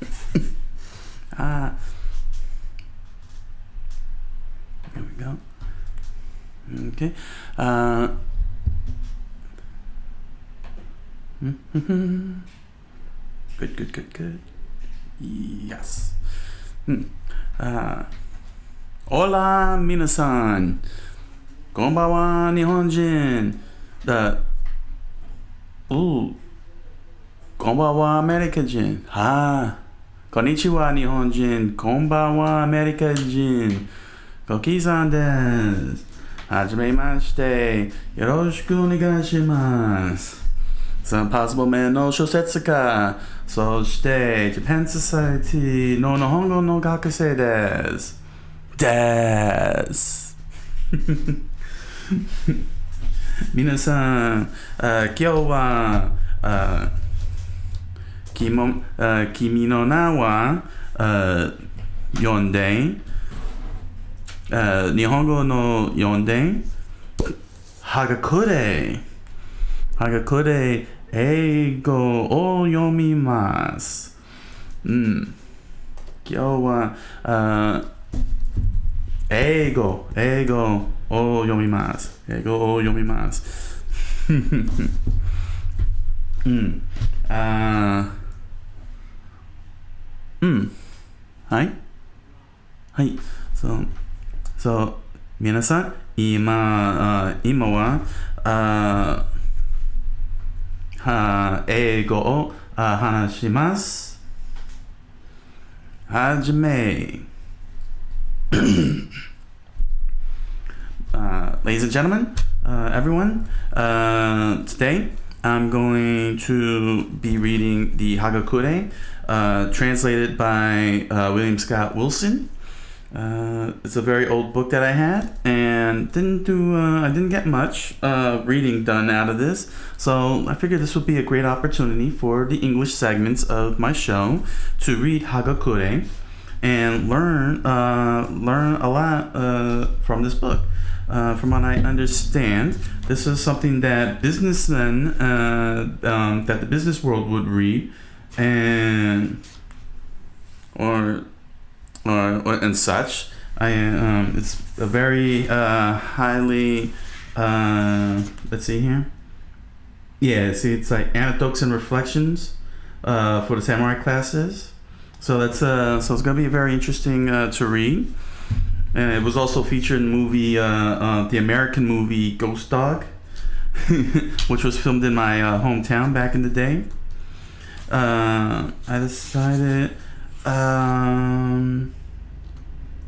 There we go. Okay. Good. Yes. Hola, minasan. Konbanwa, Nihonjin. Konbanwa, American-jin. Konnichiwa, Nihonjin. Konbanwa, American-jin. Coqui-sanです。はじめまして。よろしくお願いします。Some Possible Man の小説家、そして Japan Society の日本語の学生です。皆さん、今日は君の名は読んで、日本語の読んで、はがくで英語を読みます。今日は英語を読みます。はい。そう、皆さん、今は英語を話します。はじめ。Ladies and gentlemen, everyone, today I'm going to be reading the Hagakure, translated by William Scott Wilson. It's a very old book that I had, and I didn't get much reading done out of this, so I figured this would be a great opportunity for the English segments of my show to read Hagakure and learn a lot from this book. From what I understand, this is something that businessmen, that the business world would read, and such. It's a very highly. Let's see here. Yeah, see, it's like anecdotes and reflections for the samurai classes. So it's gonna be very interesting to read. And it was also featured in the movie, the American movie Ghost Dog, which was filmed in my hometown back in the day. I decided,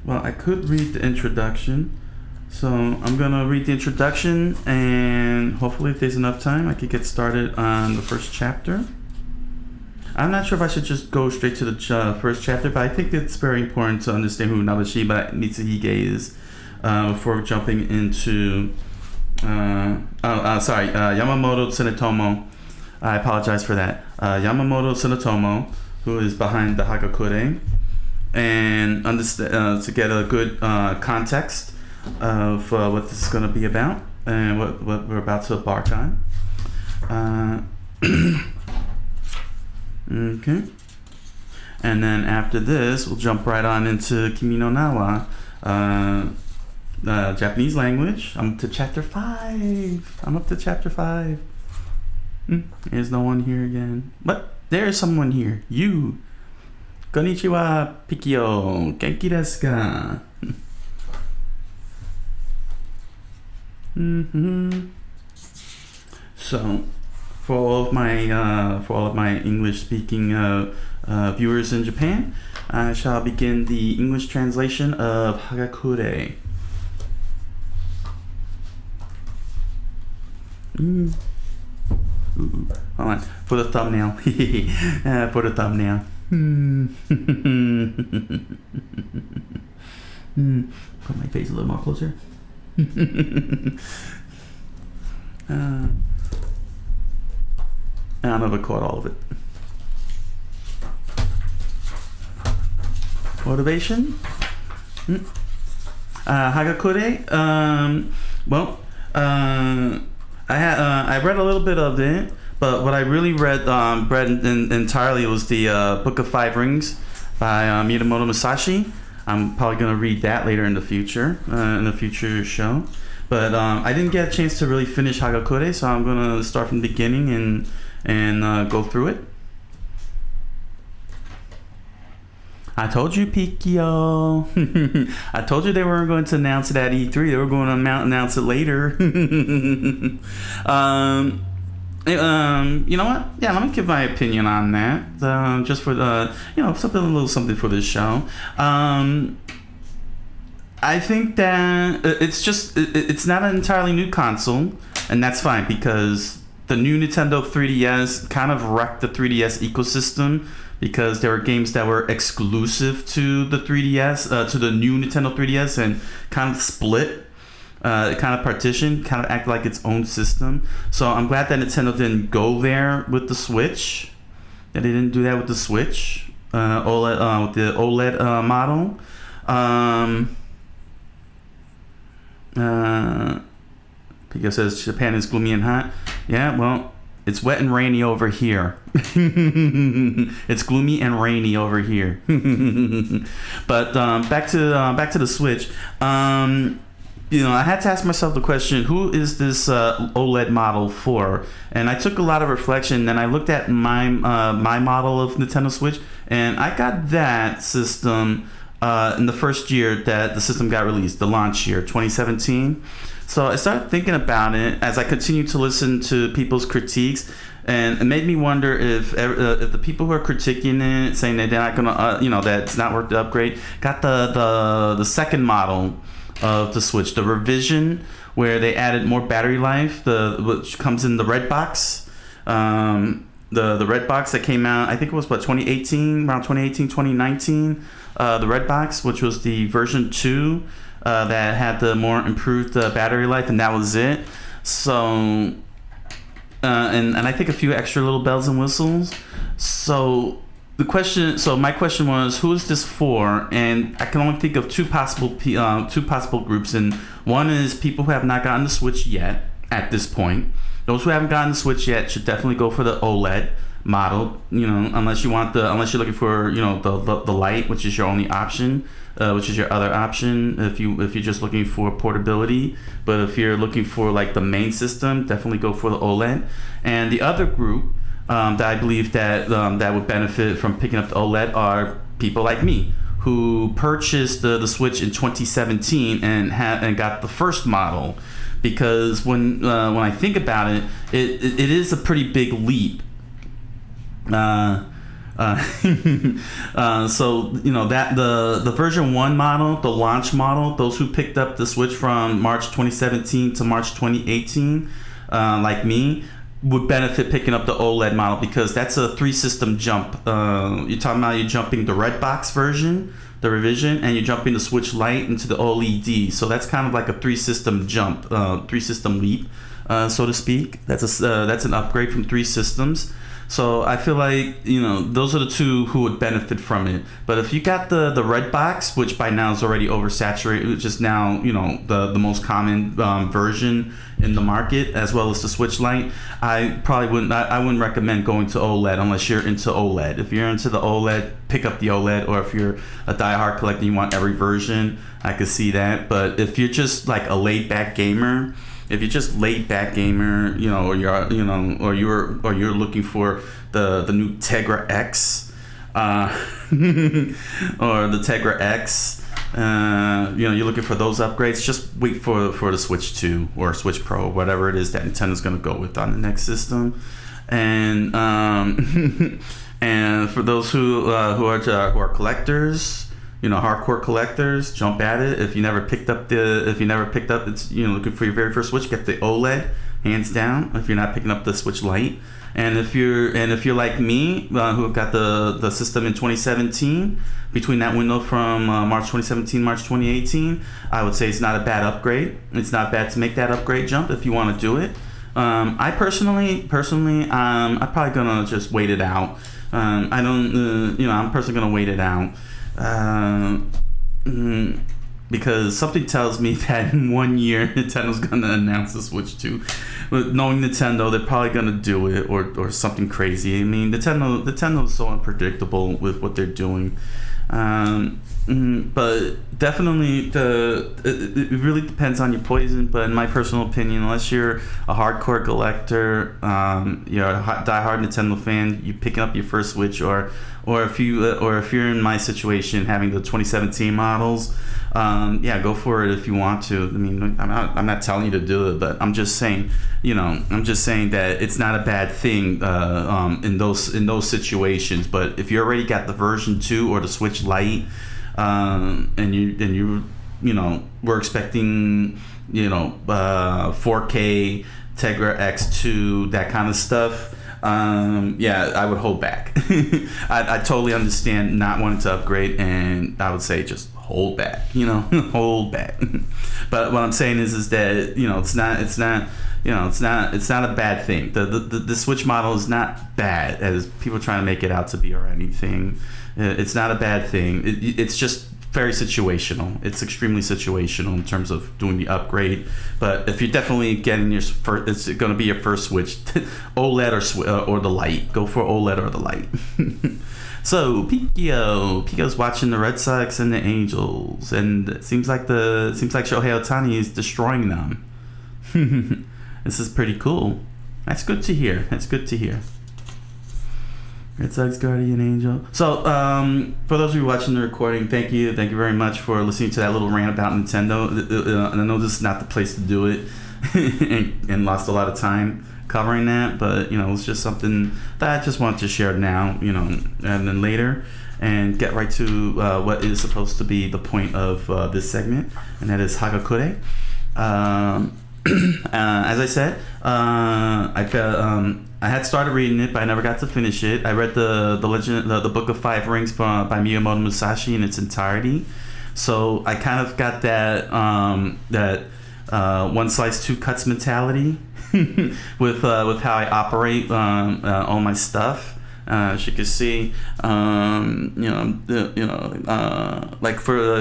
well, I could read the introduction. So I'm gonna read the introduction, and hopefully if there's enough time, I could get started on the first chapter. I'm not sure if I should just go straight to the first chapter, but I think it's very important to understand who Nabeshiba Mitsuhige is before jumping into Yamamoto Tsunetomo. I apologize for that. Yamamoto Tsunetomo, who is behind the Hagakure, and to get a good context of what this is going to be about and what we're about to embark on. Okay. And then after this, we'll jump right on into Kimi no Na wa, Japanese language. I'm up to chapter 5. There's no one here again. But there's someone here. You. Konnichiwa, Pikio. Genki desu ka? So, for all of my English-speaking viewers in Japan, I shall begin the English translation of Hagakure. Hold on, for the thumbnail. For the thumbnail. Put my face a little more closer. I'm gonna record all of it. Motivation? Hagakure. I read a little bit of it, But what I really read entirely was the Book of Five Rings by Miyamoto Musashi. I'm probably gonna read that later in the future show. But I didn't get a chance to really finish Hagakure, so I'm gonna start from the beginning and go through it. I told you, Pikio. I told you they weren't going to announce it at E3. They were going to announce it later. You know what? Yeah, let me give my opinion on that. Just for the, something for this show. I think that it's not an entirely new console, and that's fine because the new Nintendo 3DS kind of wrecked the 3DS ecosystem. Because there were games that were exclusive to the 3DS, to the new Nintendo 3DS, and kind of split, kind of partitioned, kind of acted like its own system. So I'm glad that Nintendo didn't go there with the Switch. That they didn't do that with the Switch, OLED, with the OLED model. Pico says Japan is gloomy and hot. Yeah, well. It's wet and rainy over here. It's gloomy and rainy over here. But back to the Switch. I had to ask myself the question: who is this OLED model for? And I took a lot of reflection. And I looked at my model of Nintendo Switch, and I got that system in the first year that the system got released, the launch year, 2017. So I started thinking about it as I continued to listen to people's critiques, and it made me wonder if the people who are critiquing it, saying that they're not gonna, that it's not worth the upgrade, got the second model of the Switch, the revision, where they added more battery life, which comes in the red box, the red box that came out, I think it was 2018, around 2018, 2019, the red box, which was the version 2. That had the more improved battery life, and that was it. So, and I think a few extra little bells and whistles. So my question was, who is this for? And I can only think of two possible groups, and one is people who have not gotten the Switch yet at this point. Those who haven't gotten the Switch yet should definitely go for the OLED model. Unless you're looking for the light, which is your only option. Which is your other option if you're just looking for portability. But if you're looking for like the main system, definitely go for the OLED. And the other group that I believe that would benefit from picking up the OLED are people like me who purchased the Switch in 2017 and got the first model. Because when I think about it, it is a pretty big leap. So that the version 1 model, the launch model, those who picked up the Switch from March 2017 to March 2018, like me, would benefit picking up the OLED model because that's a 3-system jump. You're talking about you're jumping the red box version, the revision, and you're jumping the Switch Lite into the OLED. So that's kind of like a 3-system jump, 3-system leap, so to speak. That's an upgrade from 3 systems. So I feel like, those are the two who would benefit from it. But if you got the red box, which by now is already oversaturated, which is now, the most common version in the market, as well as the Switch Lite, I wouldn't recommend going to OLED unless you're into OLED. If you're into the OLED, pick up the OLED, or if you're a diehard collector and you want every version, I could see that. But if you're just like a laid back gamer, or you're looking for the new Tegra X, or the Tegra X, you're looking for those upgrades, just wait for the Switch 2 or Switch Pro, whatever it is that Nintendo's going to go with on the next system. And and for those who are collectors, hardcore collectors, jump at it. If you never picked up it's looking for your very first Switch, get the OLED, hands down. If you're not picking up the Switch Lite, and if you're like me, who got the system in 2017, between that window from March 2017, March 2018, I would say it's not a bad upgrade. It's not bad to make that upgrade jump if you want to do it. I personally, I'm probably gonna just wait it out. I'm personally gonna wait it out. because something tells me that in 1 year Nintendo's gonna announce the Switch 2. But knowing Nintendo, they're probably gonna do it or something crazy. I mean, Nintendo's so unpredictable with what they're doing. But definitely it really depends on your poison. But in my personal opinion, unless you're a hardcore collector, you're a diehard Nintendo fan, you're picking up your first Switch, or if you're in my situation, having the 2017 models, go for it if you want to. I mean, I'm not telling you to do it, but I'm just saying, that it's not a bad thing in those situations. But if you already got the version 2 or the Switch Lite, and you we're expecting 4K Tegra X2, that kind of stuff, I would hold back. I totally understand not wanting to upgrade, and I would say just hold back, hold back. But what I'm saying is that it's not a bad thing. The Switch model is not bad as people are trying to make it out to be or anything. It's not a bad thing. It's just very situational. It's extremely situational in terms of doing the upgrade. But if you're definitely getting your first, it's going to be your first Switch, OLED or the Lite. Go for OLED or the Lite. So Pico's watching the Red Sox and the Angels, and it seems like Shohei Ohtani is destroying them. This is pretty cool. That's good to hear. Red Sox, Guardian Angel. So, for those of you watching the recording, thank you very much for listening to that little rant about Nintendo. And I know this is not the place to do it, and lost a lot of time covering that, but it's just something that I just wanted to share now, and then later, and get right to what is supposed to be the point of this segment, and that is Hagakure. As I said, I had started reading it, but I never got to finish it. I read the Book of Five Rings by Miyamoto Musashi in its entirety, so I kind of got that one slice two cuts mentality with how I operate all my stuff. As you can see, like for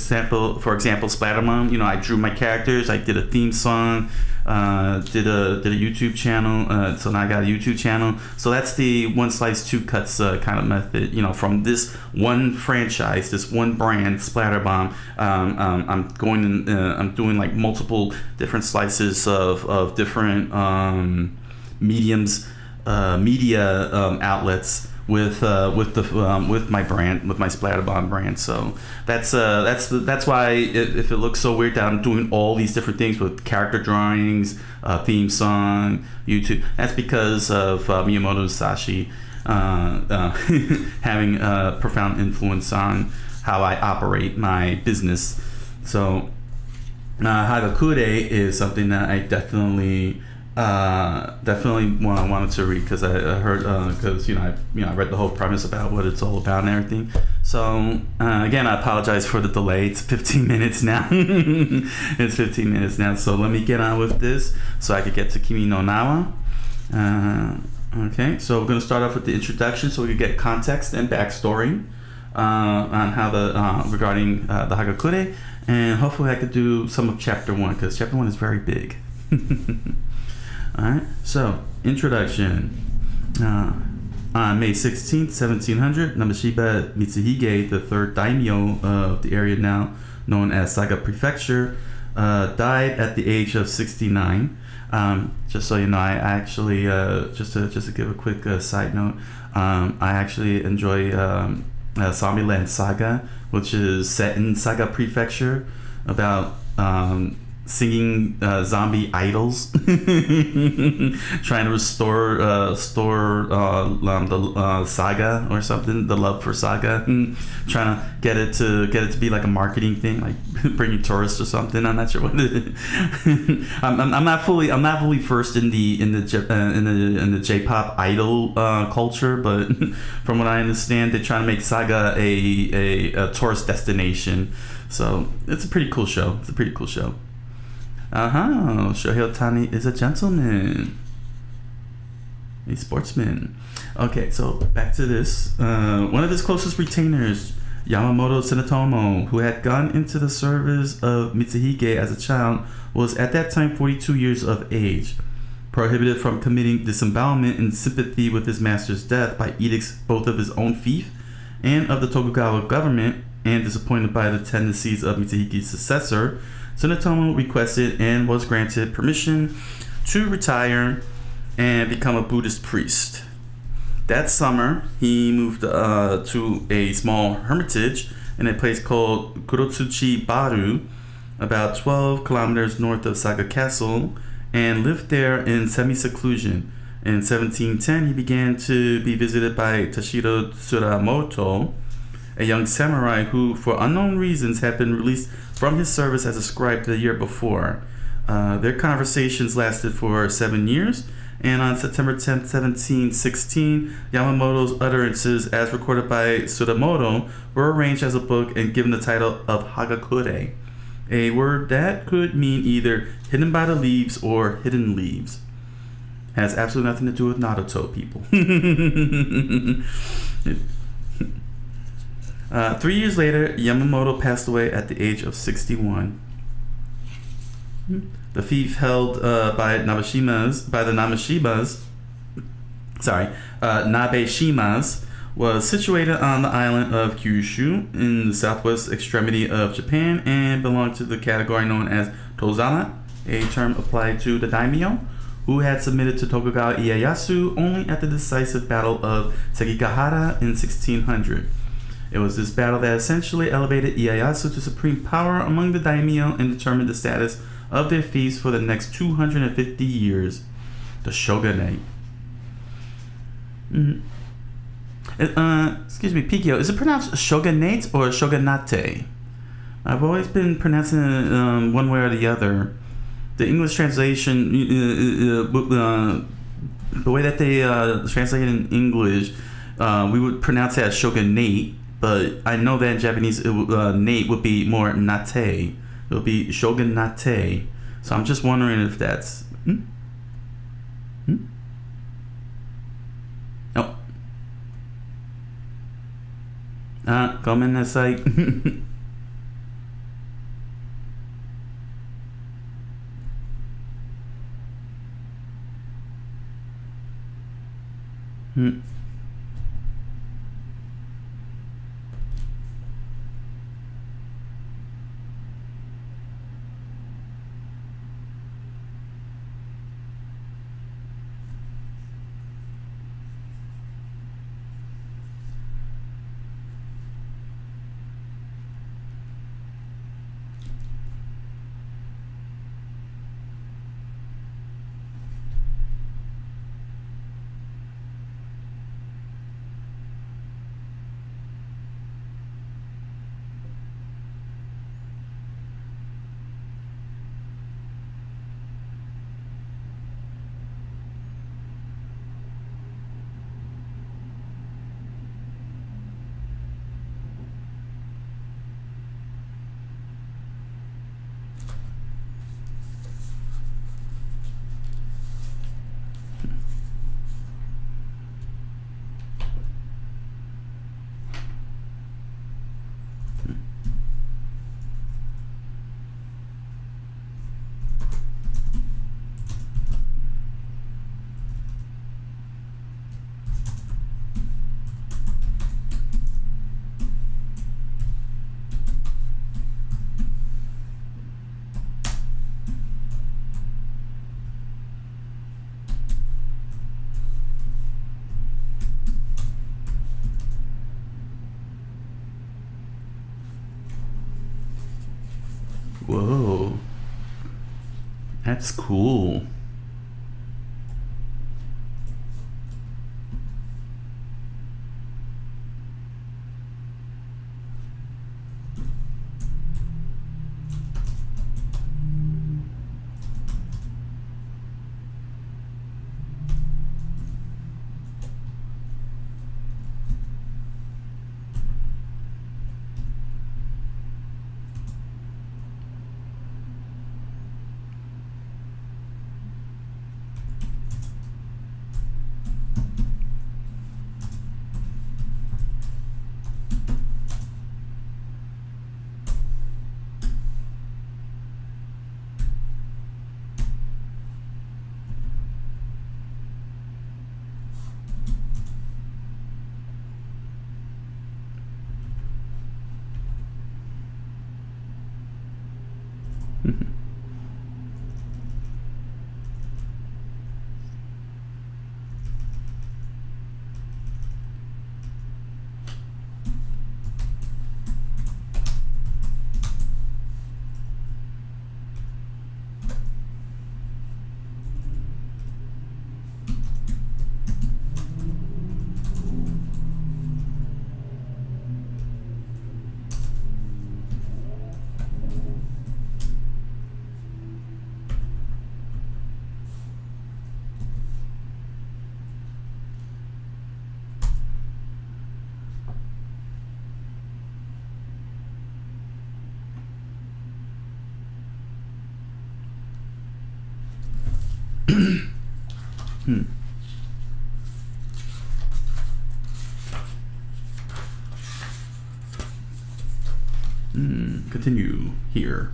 example, Splatterbomb. I drew my characters. I did a theme song. Did a YouTube channel. So now I got a YouTube channel. So that's the one slice two cuts kind of method. From this one franchise, this one brand, Splatterbomb. I'm doing like multiple different slices of different media outlets with my brand, with my Splatterbomb brand. So that's why if it looks so weird that I'm doing all these different things with character drawings, theme song, YouTube, that's because of Miyamoto Musashi having a profound influence on how I operate my business. So Hagakure is something that I definitely wanted to read because I heard I read the whole premise about what it's all about and everything. So again, I apologize for the delay. It's 15 minutes now. It's 15 minutes now. So let me get on with this so I could get to Kimi no Nawa. Okay, so we're gonna start off with the introduction so we could get context and backstory on how regarding the Hagakure, and hopefully I could do some of chapter 1 because chapter 1 is very big. Alright, so introduction. On May 16th, 1700, Namashiba Mitsuhige, the third daimyo of the area now known as Saga Prefecture, died at the age of 69. Just so you know, I actually, just to give a quick side note, I actually enjoy Zombieland Saga, which is set in Saga Prefecture, about singing zombie idols, trying to restore the saga or something, the love for saga, trying to get it to be like a marketing thing, like bringing tourists or something. I'm not sure what it is. I'm not fully versed in the J-pop idol culture, but from what I understand, they're trying to make Saga a tourist destination. So it's a pretty cool show. Shohei Ohtani is a gentleman, a sportsman. Okay, so back to this. One of his closest retainers, Yamamoto Tsunetomo, who had gone into the service of Mitsuhige as a child, was at that time 42 years of age. Prohibited from committing disembowelment in sympathy with his master's death by edicts both of his own fief and of the Tokugawa government, and disappointed by the tendencies of Mitsuhige's successor, Tsunetomo requested and was granted permission to retire and become a Buddhist priest. That summer, he moved to a small hermitage in a place called Kurotsuchi Baru, about 12 kilometers north of Saga Castle, and lived there in semi-seclusion. In 1710, he began to be visited by Tashiro Tsurumoto, a young samurai who, for unknown reasons, had been released from his service as a scribe the year before. Their conversations lasted for 7 years, and on September 10, 1716, Yamamoto's utterances, as recorded by Tsurumoto, were arranged as a book and given the title of Hagakure, a word that could mean either hidden by the leaves or hidden leaves. Has absolutely nothing to do with Naruto, people. 3 years later, Yamamoto passed away at the age of 61. The fief held by the Nabeshimas was situated on the island of Kyushu in the southwest extremity of Japan and belonged to the category known as Tozana, a term applied to the daimyo, who had submitted to Tokugawa Ieyasu only at the decisive battle of Sekigahara in 1600. It was this battle that essentially elevated Ieyasu to supreme power among the daimyo and determined the status of their fiefs for the next 250 years. The shogunate. Excuse me, Pikio, is it pronounced shogunate or shogunate? I've always been pronouncing it one way or the other. The English translation, the way that they translate it in English, we would pronounce it as shogunate, but I know that in Japanese, nate would be more nate. It would be shogunate. So I'm just wondering if that's... Oh. ごめんなさい。Whoa. That's cool. Continue here.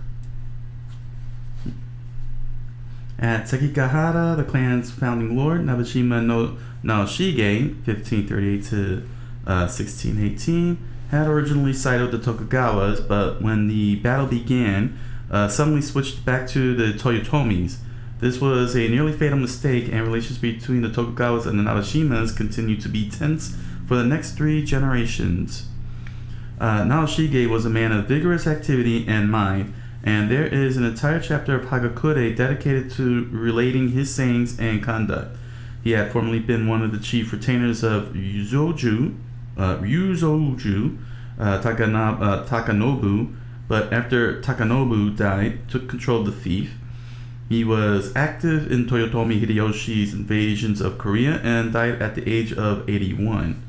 At Sekigahara, the clan's founding lord, Nabeshima no Naoshige, 1538 to 1618, had originally sided with the Tokugawas, but when the battle began, suddenly switched back to the Toyotomis. This was a nearly fatal mistake, and relations between the Tokugawas and the Nabeshimas continued to be tense for the next 3 generations. Naoshige was a man of vigorous activity and mind, and there is an entire chapter of Hagakure dedicated to relating his sayings and conduct. He had formerly been one of the chief retainers of Ryuzoju Takanobu, but after Takanobu died, took control of the fief. He was active in Toyotomi Hideyoshi's invasions of Korea and died at the age of 81.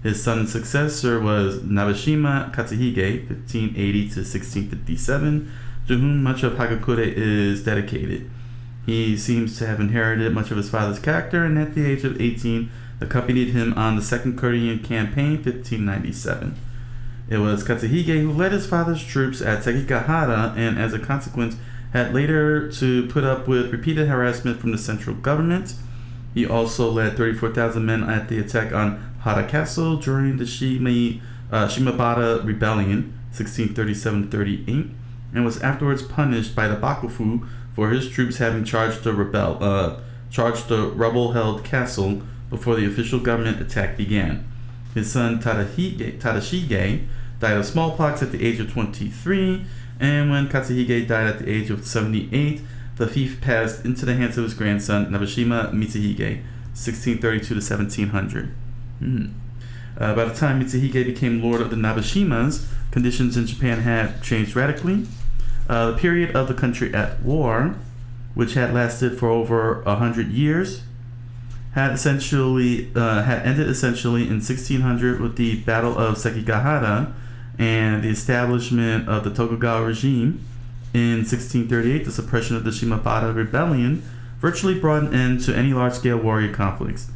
His son and successor was Nabeshima Katsuhige, 1580 to 1657, to whom much of Hagakure is dedicated. He seems to have inherited much of his father's character, and at the age of 18 accompanied him on the Second Korean Campaign, 1597. It was Katsuhige who led his father's troops at Sekigahara, and as a consequence had later to put up with repeated harassment from the central government. He also led 34,000 men at the attack on Hara Castle during the Shimabara Rebellion, 1637-38, and was afterwards punished by the Bakufu for his troops having charged the rebel-held castle before the official government attack began. His son Tadashige died of smallpox at the age of 23, and when Katsuhige died at the age of 78, the fief passed into the hands of his grandson Nabeshima Mitsuhige, 1632 to 1700. By the time Mitsuhige became lord of the Nabeshimas, conditions in Japan had changed radically. The period of the country at war, which had lasted for over 100 years, had ended essentially in 1600 with the Battle of Sekigahara and the establishment of the Tokugawa regime. In 1638, the suppression of the Shimabara Rebellion virtually brought an end to any large-scale warrior conflicts.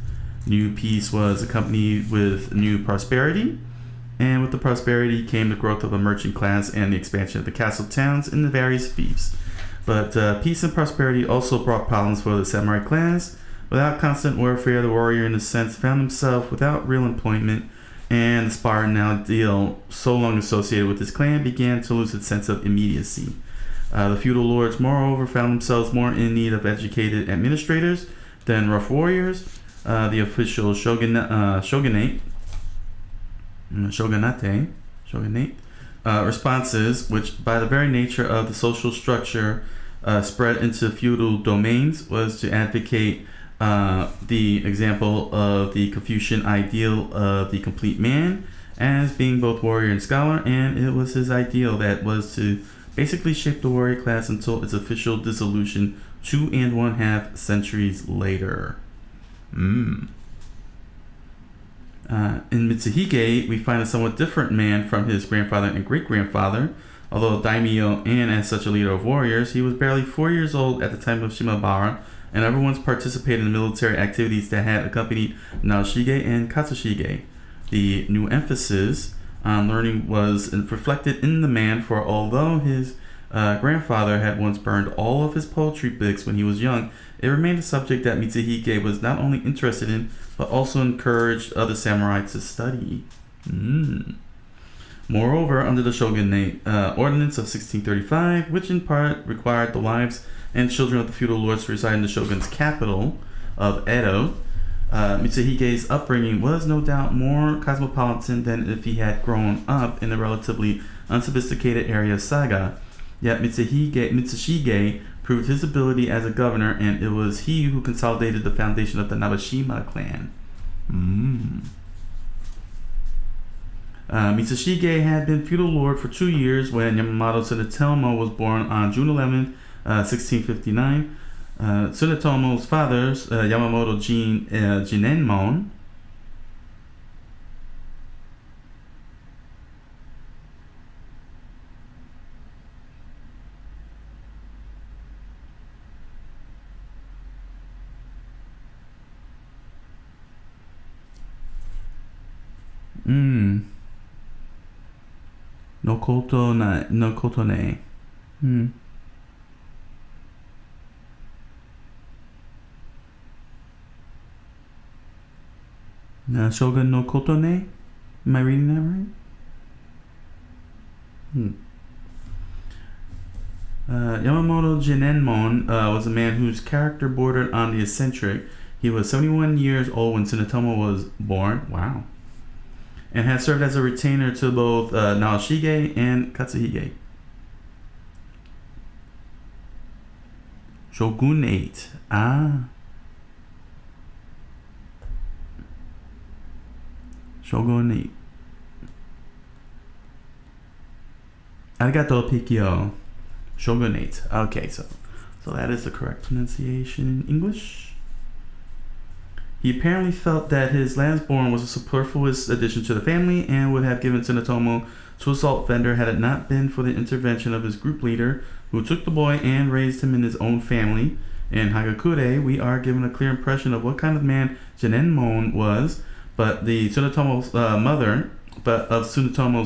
New peace was accompanied with new prosperity, and with the prosperity came the growth of a merchant class and the expansion of the castle towns in the various fiefs. But peace and prosperity also brought problems for the samurai class. Without constant warfare, the warrior in a sense found himself without real employment, and the Spartan ideal, so long associated with his clan, began to lose its sense of immediacy. The feudal lords, moreover, found themselves more in need of educated administrators than rough warriors. The official shogunate responses, which by the very nature of the social structure spread into feudal domains, was to advocate the example of the Confucian ideal of the complete man as being both warrior and scholar, and it was his ideal that was to basically shape the warrior class until its official dissolution 2½ centuries later. In Mitsuhige, we find a somewhat different man from his grandfather and great-grandfather. Although daimyo and as such a leader of warriors, he was barely 4 years old at the time of Shimabara, and everyone's participated in military activities that had accompanied Naoshige and Katsushige. The new emphasis on learning was reflected in the man, for although his grandfather had once burned all of his poetry books when he was young, it remained a subject that Mitsuhige was not only interested in, but also encouraged other samurai to study. Moreover, under the shogunate ordinance of 1635, which in part required the wives and children of the feudal lords to reside in the shogun's capital of Edo, Mitsuhige's upbringing was no doubt more cosmopolitan than if he had grown up in the relatively unsophisticated area of Saga. Yet Mitsushige proved his ability as a governor, and it was he who consolidated the foundation of the Nabeshima clan. Mitsushige had been feudal lord for 2 years when Yamamoto Tsunetomo was born on June 11, 1659. Tsunetomo's father, Yamamoto Jinenmon, No koto ne. No koto ne. Shogun no koto ne? Am I reading that right? Yamamoto Jinenmon was a man whose character bordered on the eccentric. He was 71 years old when Tsunetomo was born. Wow. And had served as a retainer to both Naoshige and Katsuhige. Shogunate. Shogunate. Arigato, Pikio. Shogunate. Okay, so that is the correct pronunciation in English. He apparently felt that his last-born was a superfluous addition to the family and would have given Tsunetomo to a salt vendor had it not been for the intervention of his group leader, who took the boy and raised him in his own family. In Hagakure, we are given a clear impression of what kind of man Jinenmon was, but of Tsunetomo's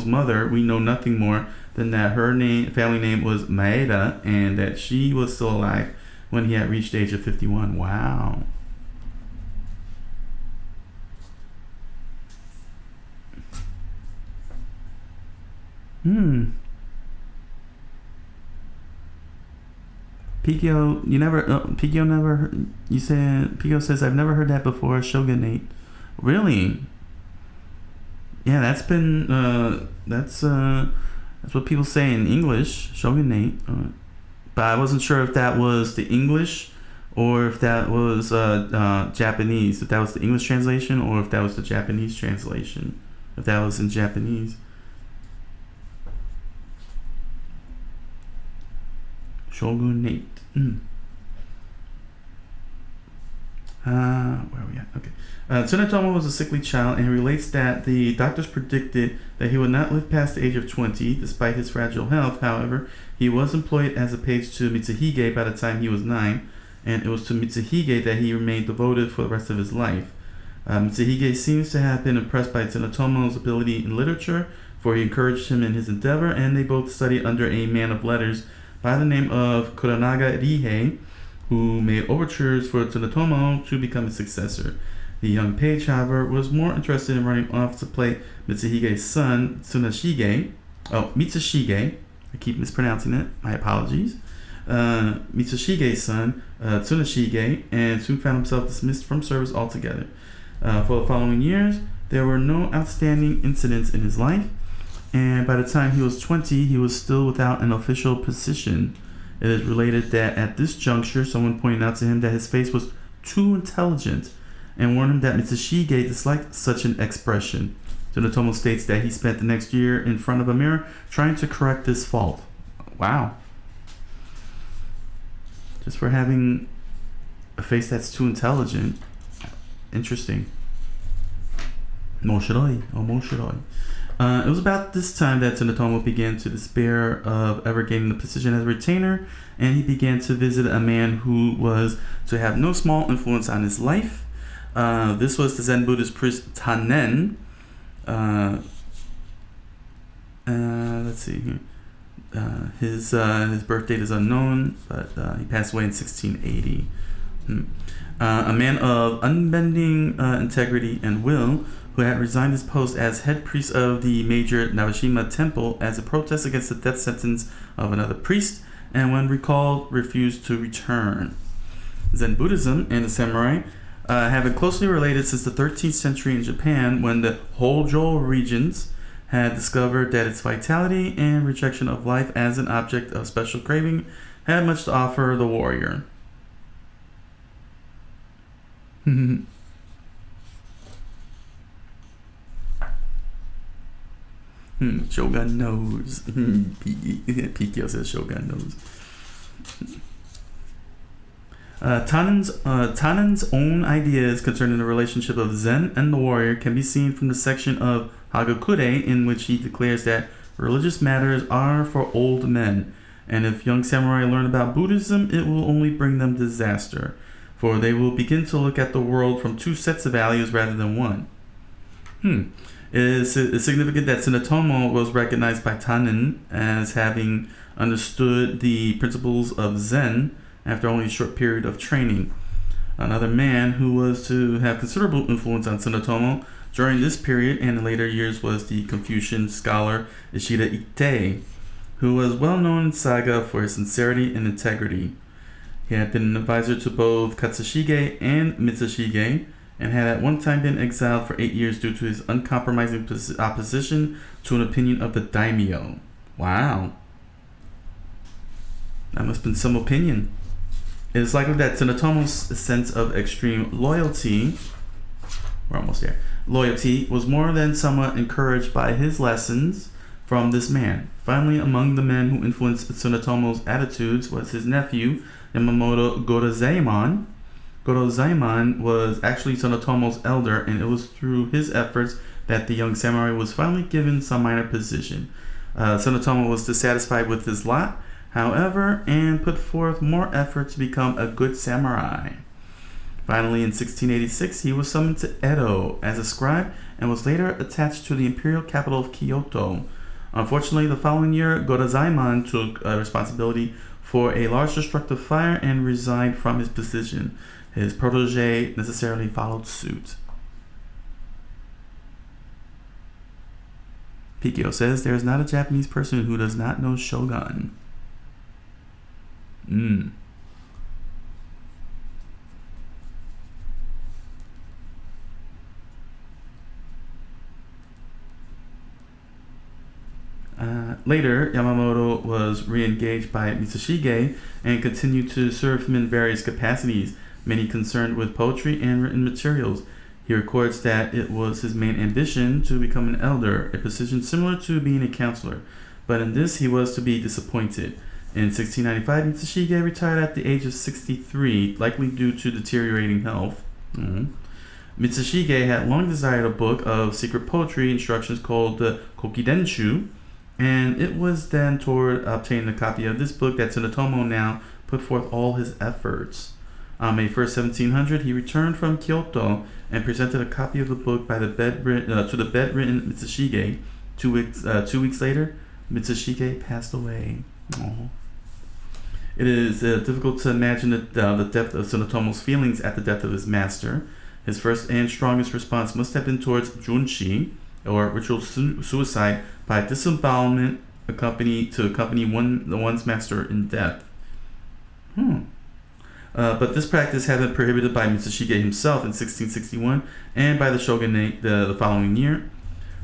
mother, we know nothing more than that her family name was Maeda, and that she was still alive when he had reached the age of 51. Wow. Pikio, Pikio never heard, you said, Pikio says, I've never heard that before, shogunate. Really? Yeah, that's been, that's what people say in English, shogunate. But I wasn't sure if that was the English or if that was Japanese. If that was the English translation or if that was the Japanese translation. If that was in Japanese. Shogunate. Where are we at? Okay. Tsunetomo was a sickly child, and he relates that the doctors predicted that he would not live past the age of 20, despite his fragile health. However, he was employed as a page to Mitsuhige by the time he was 9, and it was to Mitsuhige that he remained devoted for the rest of his life. Mitsuhige seems to have been impressed by Tsunetomo's ability in literature, for he encouraged him in his endeavor, and they both studied under a man of letters by the name of Kuranaga Rihei, who made overtures for Tsunetomo to become his successor. The young page, however, was more interested in running off to play Mitsuhige's son, Mitsushige. I keep mispronouncing it. My apologies. Mitsushige's son, Tsunashige, and soon found himself dismissed from service altogether. For the following years, there were no outstanding incidents in his life, and by the time he was 20, he was still without an official position. It is related that at this juncture, someone pointed out to him that his face was too intelligent and warned him that Mitsushige disliked such an expression. Tsunetomo states that he spent the next year in front of a mirror trying to correct this fault. Wow. Just for having a face that's too intelligent. Interesting. Moshiroi. Oh, moshiroi. It was about this time that Tsunetomo began to despair of ever gaining the position as a retainer, and he began to visit a man who was to have no small influence on his life. This was the Zen Buddhist priest Tannen. Let's see here. His birth date is unknown, but he passed away in 1680. A man of unbending integrity and will, who had resigned his post as head priest of the major Nabashima temple as a protest against the death sentence of another priest, and when recalled, refused to return. Zen Buddhism and the samurai have been closely related since the 13th century in Japan, when the Hojo regions had discovered that its vitality and rejection of life as an object of special craving had much to offer the warrior. Shogun knows. Pikio says Shogun knows. Tannen's own ideas concerning the relationship of Zen and the warrior can be seen from the section of Hagakure in which he declares that religious matters are for old men, and if young samurai learn about Buddhism, it will only bring them disaster, for they will begin to look at the world from two sets of values rather than one. It's significant that Tsunetomo was recognized by Tanin as having understood the principles of Zen after only a short period of training. Another man who was to have considerable influence on Tsunetomo during this period and in later years was the Confucian scholar Ishida Ite, who was well known in Saga for his sincerity and integrity. He had been an advisor to both Katsushige and Mitsushige, and had at one time been exiled for 8 years due to his uncompromising opposition to an opinion of the daimyo. Wow. That must have been some opinion. It is likely that Tsunetomo's sense of extreme loyalty, we're almost there, loyalty was more than somewhat encouraged by his lessons from this man. Finally, among the men who influenced Tsunetomo's attitudes was his nephew, Yamamoto Gorozaemon. Gorozaemon was actually Tsunetomo's elder, and it was through his efforts that the young samurai was finally given some minor position. Tsunetomo was dissatisfied with his lot, however, and put forth more effort to become a good samurai. Finally, in 1686, he was summoned to Edo as a scribe and was later attached to the imperial capital of Kyoto. Unfortunately, the following year, Gorozaemon took responsibility for a large destructive fire and resigned from his position. His protege necessarily followed suit. Pikio says, there is not a Japanese person who does not know Shogun. Later, Yamamoto was re-engaged by Mitsushige and continued to serve him in various capacities, many concerned with poetry and written materials. He records that it was his main ambition to become an elder, a position similar to being a counselor, but in this he was to be disappointed. In 1695, Mitsushige retired at the age of 63, likely due to deteriorating health. Mitsushige had long desired a book of secret poetry instructions called the Kokidenshu, and it was then toward obtaining a copy of this book that Tsunetomo now put forth all his efforts. On May 1st, 1700, he returned from Kyoto and presented a copy of the book by the to the bedridden Mitsushige. 2 weeks later, Mitsushige passed away. Aww. It is difficult to imagine the depth of Tsunetomo's feelings at the death of his master. His first and strongest response must have been towards junshi, or ritual suicide by disembowelment, to accompany one's master in death. But this practice had been prohibited by Mitsushige himself in 1661 and by the shogunate the following year.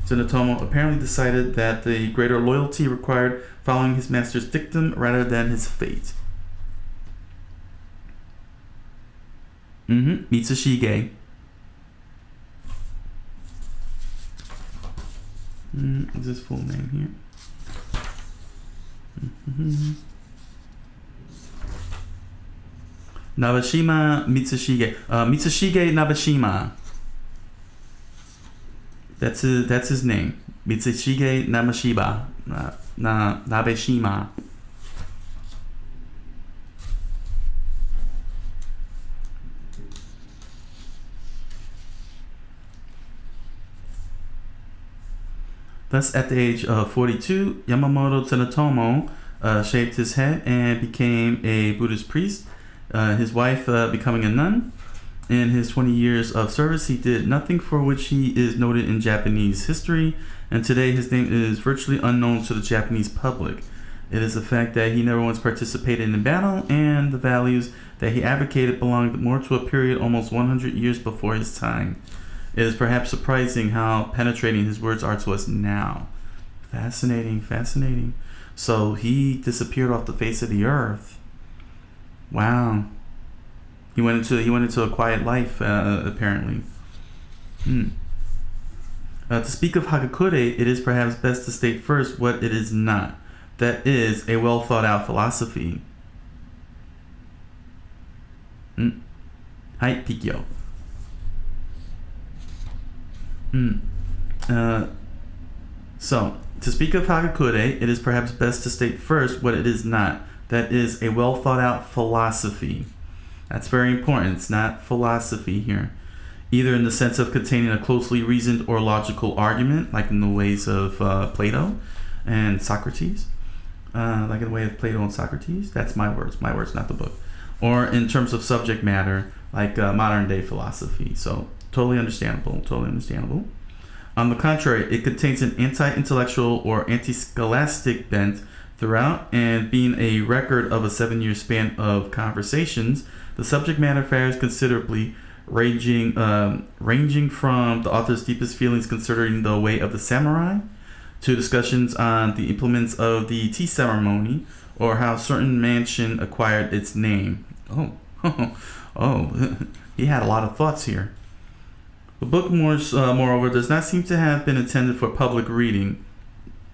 Tsunetomo apparently decided that the greater loyalty required following his master's dictum rather than his fate. Mitsushige. Is his full name here? Nabeshima Mitsushige. Mitsushige Nabeshima. That's his name. Mitsushige Nabeshima. Nabeshima. Thus, at the age of 42, Yamamoto Tsunetomo shaved his head and became a Buddhist priest, his wife becoming a nun. In his 20 years of service, he did nothing for which he is noted in Japanese history, and today his name is virtually unknown to the Japanese public. It is a fact that he never once participated in battle, and the values that he advocated belonged more to a period almost 100 years before his time. It is perhaps surprising how penetrating his words are to us now. Fascinating, fascinating. So he disappeared off the face of the earth. Wow. He went into a quiet life, apparently. To speak of Hagakure, it is perhaps best to state first what it is not. That is a well thought out philosophy. Hai, Pikyo. So, to speak of Hagakure, it is perhaps best to state first what it is not. That is a well thought out philosophy. That's very important. It's not philosophy here. either in the sense of containing a closely reasoned or logical argument, like in the ways of Plato and Socrates, like in the way of Plato and Socrates. That's my words, not the book. Or in terms of subject matter, like modern day philosophy. So totally understandable. On the contrary, it contains an anti-intellectual or anti-scholastic bent throughout, and being a record of a 7-year span of conversations, the subject matter varies considerably, ranging from the author's deepest feelings concerning the way of the samurai, to discussions on the implements of the tea ceremony, or how a certain mansion acquired its name. He had a lot of thoughts here. The book, moreover, does not seem to have been intended for public reading.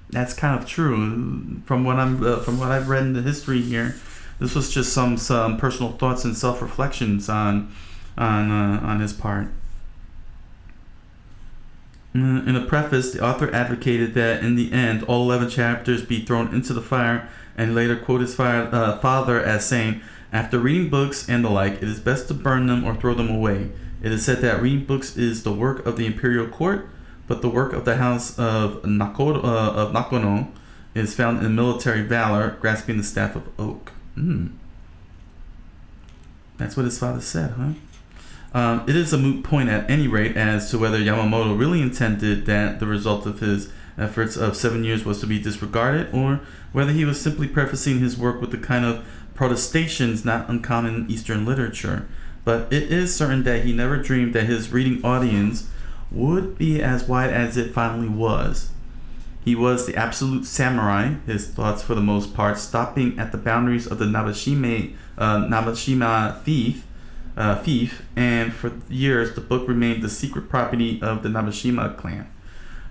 That's kind of true. From what I've read in the history here, this was just some personal thoughts and self-reflections on his part. In the preface, the author advocated that in the end, all 11 chapters be thrown into the fire, and later quote his father as saying, "After reading books and the like, it is best to burn them or throw them away. It is said that reading books is the work of the imperial court, but the work of the house of Nakono is found in military valor, grasping the staff of oak." That's what his father said, huh? It is a moot point at any rate as to whether Yamamoto really intended that the result of his efforts of 7 years was to be disregarded, or whether he was simply prefacing his work with the kind of protestations not uncommon in Eastern literature. But it is certain that he never dreamed that his reading audience would be as wide as it finally was. He was the absolute samurai, his thoughts for the most part stopping at the boundaries of the Nabeshima fief, and for years the book remained the secret property of the Nabeshima clan.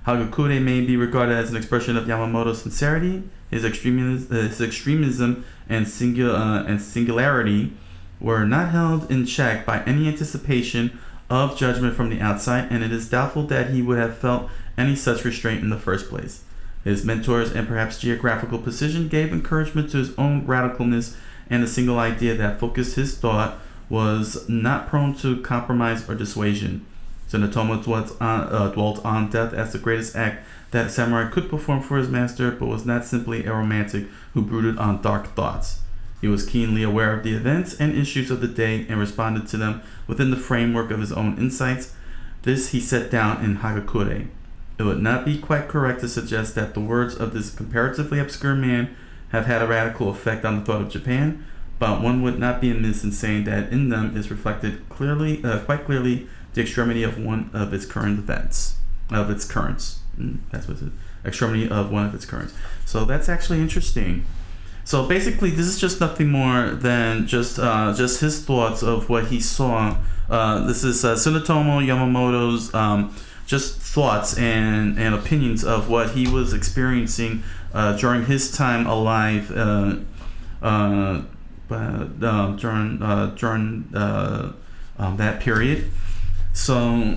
Hagakure may be regarded as an expression of Yamamoto's sincerity. His extremism and singularity were not held in check by any anticipation of judgment from the outside, and it is doubtful that he would have felt any such restraint in the first place. His mentors and perhaps geographical precision gave encouragement to his own radicalness, and a single idea that focused his thought was not prone to compromise or dissuasion. Tsunotomo dwelt on death as the greatest act that a samurai could perform for his master, but was not simply a romantic who brooded on dark thoughts. He was keenly aware of the events and issues of the day and responded to them within the framework of his own insights. This he set down in Hagakure. It would not be quite correct to suggest that the words of this comparatively obscure man have had a radical effect on the thought of Japan, but one would not be amiss in saying that in them is reflected quite clearly, the extremity of one of its currents. That's what it is. Extremity of one of its currents. So that's actually interesting. So basically, this is just nothing more than just his thoughts of what he saw. This is Tsunotomo Yamamoto's just thoughts and opinions of what he was experiencing during his time alive during that period. So,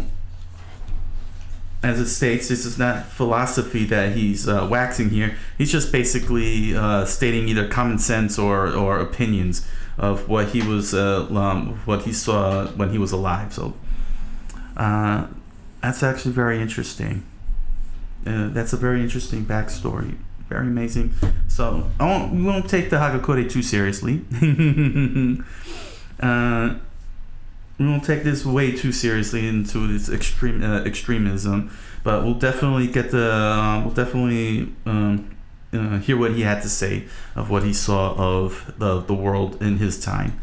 as it states, this is not philosophy that he's waxing here. He's just basically stating either common sense or opinions of what he was, what he saw when he was alive. So, that's actually very interesting. That's a very interesting backstory. Very amazing. So, we won't take the Hagakure too seriously. We won't take this way too seriously into this extremism, but we'll definitely hear what he had to say of what he saw of the world in his time.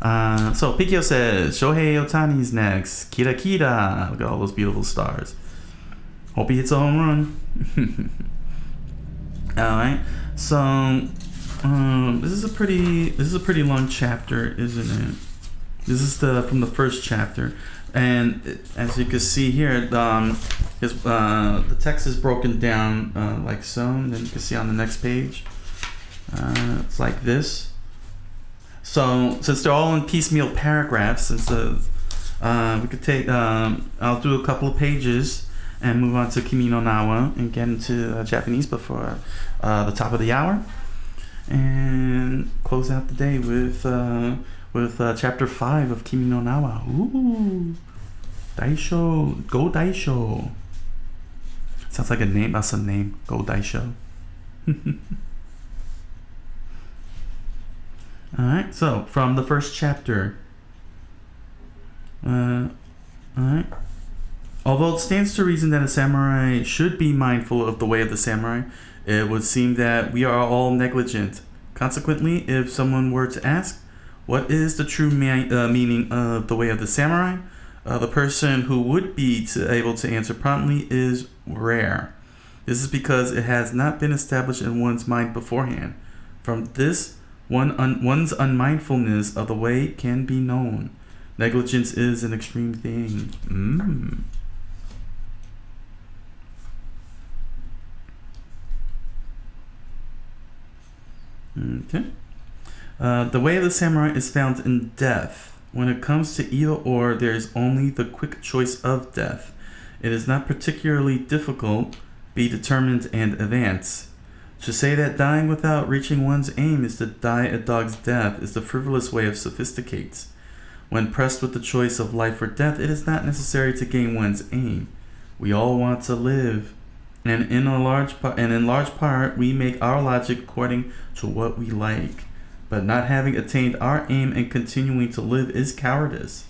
So Pikio says Shohei Ohtani's next. Kira Kira. Look at all those beautiful stars. Hope he hits a home run. All right. So this is a pretty long chapter, isn't it? This is from the first chapter, and as you can see here, the text is broken down like so, and then you can see on the next page, it's like this. So since they're all in piecemeal paragraphs, we could take, I'll do a couple of pages and move on to Kimi no Nawa and get into Japanese before the top of the hour, and close out the day with chapter 5 of Kimi no Nawa. Ooh. Daisho. Go Daisho. Sounds like a name. That's a name. Go Daisho. Alright, so from the first chapter. Alright. Although it stands to reason that a samurai should be mindful of the way of the samurai, it would seem that we are all negligent. Consequently, if someone were to ask, what is the true meaning of the way of the samurai? The person who would be able to answer promptly is rare. This is because it has not been established in one's mind beforehand. From this, one's unmindfulness of the way can be known. Negligence is an extreme thing. Okay. The way of the samurai is found in death. When it comes to either or, there is only the quick choice of death. It is not particularly difficult. Be determined and advance. To say that dying without reaching one's aim is to die a dog's death is the frivolous way of sophisticates. When pressed with the choice of life or death, it is not necessary to gain one's aim. We all want to live, and in large part, we make our logic according to what we like. But not having attained our aim and continuing to live is cowardice.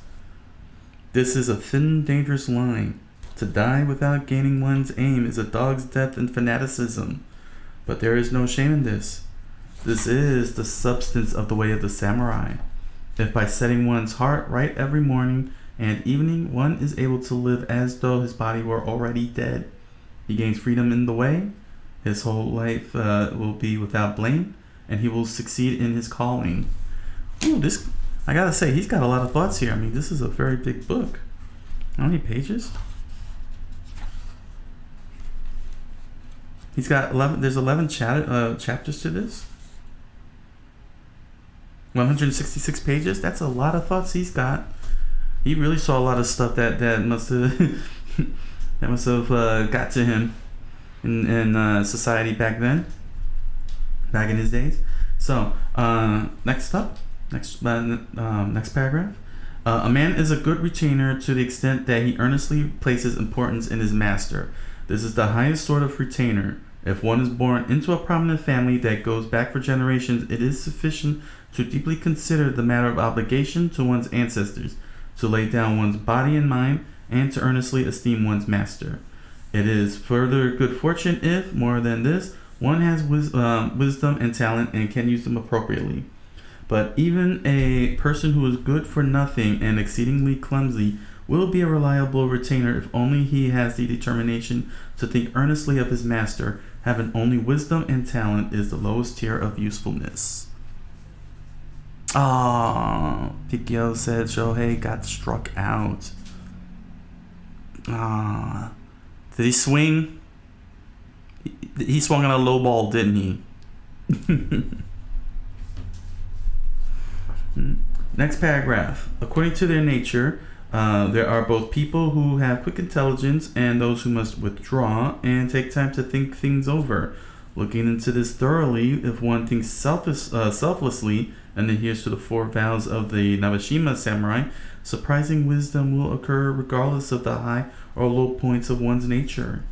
This is a thin, dangerous line. To die without gaining one's aim is a dog's death and fanaticism. But there is no shame in this. This is the substance of the way of the samurai. If by setting one's heart right every morning and evening, one is able to live as though his body were already dead, he gains freedom in the way. His whole life will be without blame, and he will succeed in his calling. Ooh, this, I gotta say, he's got a lot of thoughts here. I mean, this is a very big book. How many pages? He's got 11, there's 11 chapters to this. 166 pages. That's a lot of thoughts he's got. He really saw a lot of stuff that must have that must have got to him in society back then, back in his days. So next paragraph. A man is a good retainer to the extent that he earnestly places importance in his master. This is the highest sort of retainer. If one is born into a prominent family that goes back for generations, it is sufficient to deeply consider the matter of obligation to one's ancestors, to lay down one's body and mind, and to earnestly esteem one's master. It is further good fortune if, more than this, one has wisdom and talent and can use them appropriately. But even a person who is good for nothing and exceedingly clumsy will be a reliable retainer if only he has the determination to think earnestly of his master. Having only wisdom and talent is the lowest tier of usefulness. Pikio said Shohei got struck out. Did he swing? He swung on a low ball, didn't he? Next paragraph. According to their nature, there are both people who have quick intelligence and those who must withdraw and take time to think things over. Looking into this thoroughly, if one thinks selflessly and adheres to the 4 vows of the Nabashima samurai, surprising wisdom will occur regardless of the high or low points of one's nature.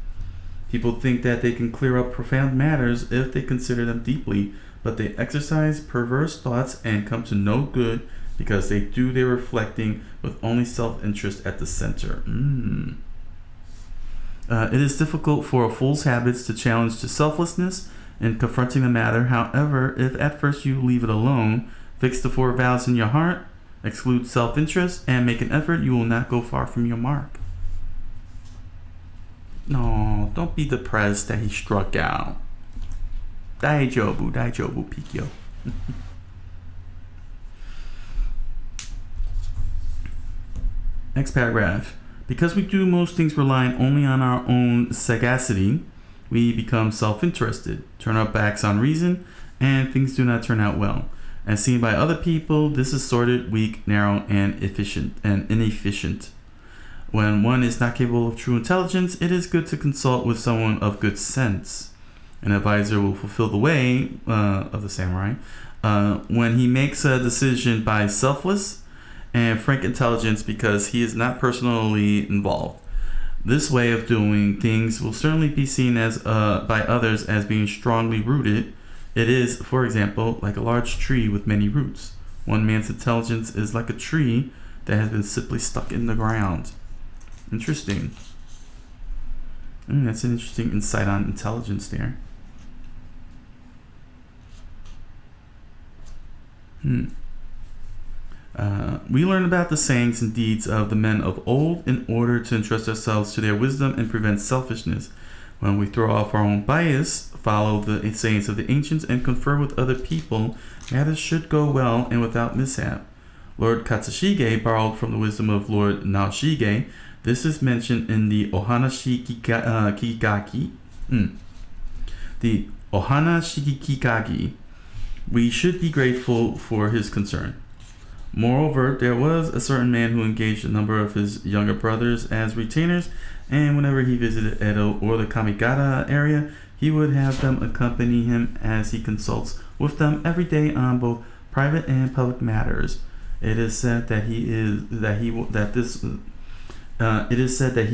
People think that they can clear up profound matters if they consider them deeply, but they exercise perverse thoughts and come to no good because they do their reflecting with only self-interest at the center. It is difficult for a fool's habits to challenge to selflessness in confronting the matter. However, if at first you leave it alone, fix the 4 vows in your heart, exclude self-interest, and make an effort, you will not go far from your mark. No, don't be depressed that he struck out. Daijobu, Pikyo. Next paragraph. Because we do most things relying only on our own sagacity, we become self-interested, turn our backs on reason, and things do not turn out well. As seen by other people, this is sordid, weak, narrow, and inefficient. When one is not capable of true intelligence, it is good to consult with someone of good sense. An advisor will fulfill the way of the samurai. When he makes a decision by selfless and frank intelligence because he is not personally involved. This way of doing things will certainly be seen as by others as being strongly rooted. It is, for example, like a large tree with many roots. One man's intelligence is like a tree that has been simply stuck in the ground. Interesting. That's an interesting insight on intelligence there. We learn about the sayings and deeds of the men of old in order to entrust ourselves to their wisdom and prevent selfishness. When we throw off our own bias, follow the sayings of the ancients, and confer with other people, matters should go well and without mishap. Lord Katsushige borrowed from the wisdom of Lord Naoshige. This is mentioned in the Ohanashi Kikagi. The Ohanashi Kikagi. We should be grateful for his concern. Moreover, there was a certain man who engaged a number of his younger brothers as retainers, and whenever he visited Edo or the Kamigata area, he would have them accompany him as he consults with them every day on both private and public matters. It is said that he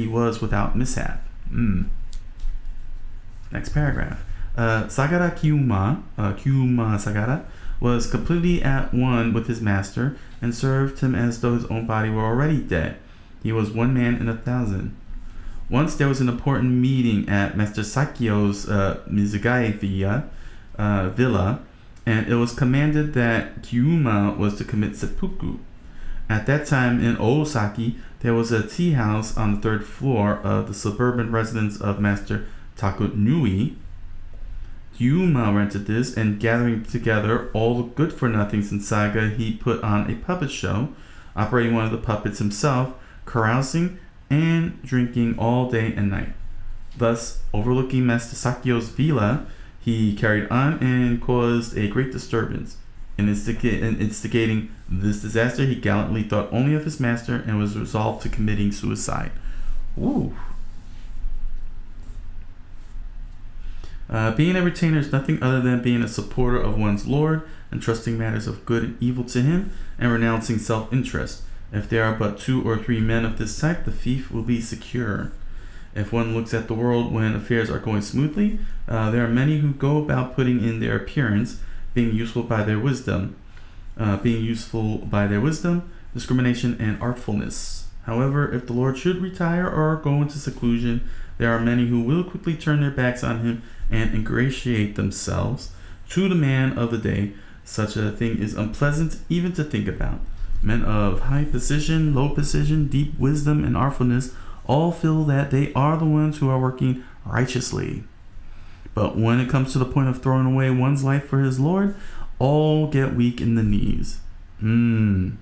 was without mishap. Next paragraph. Sagara Kyuma Sagara was completely at one with his master and served him as though his own body were already dead. He was one man in 1,000. Once there was an important meeting at Master Sakyo's Mizugai villa, and it was commanded that Kyuma was to commit seppuku. At that time in Osaki, there was a tea house on the 3rd floor of the suburban residence of Master Takunui. Kyuma rented this, and gathering together all the good-for-nothings in Saga, he put on a puppet show, operating one of the puppets himself, carousing and drinking all day and night. Thus, overlooking Master Sakyo's villa, he carried on and caused a great disturbance. In instigating this disaster, he gallantly thought only of his master and was resolved to committing suicide. Ooh. Being a retainer is nothing other than being a supporter of one's lord, entrusting matters of good and evil to him, and renouncing self-interest. If there are but 2 or 3 men of this type, the fief will be secure. If one looks at the world when affairs are going smoothly, there are many who go about putting in their appearance, being useful by their wisdom, discrimination, and artfulness. However, if the Lord should retire or go into seclusion, there are many who will quickly turn their backs on him and ingratiate themselves to the man of the day. Such a thing is unpleasant even to think about. Men of high position, low position, deep wisdom, and artfulness all feel that they are the ones who are working righteously. But when it comes to the point of throwing away one's life for his Lord, all get weak in the knees. The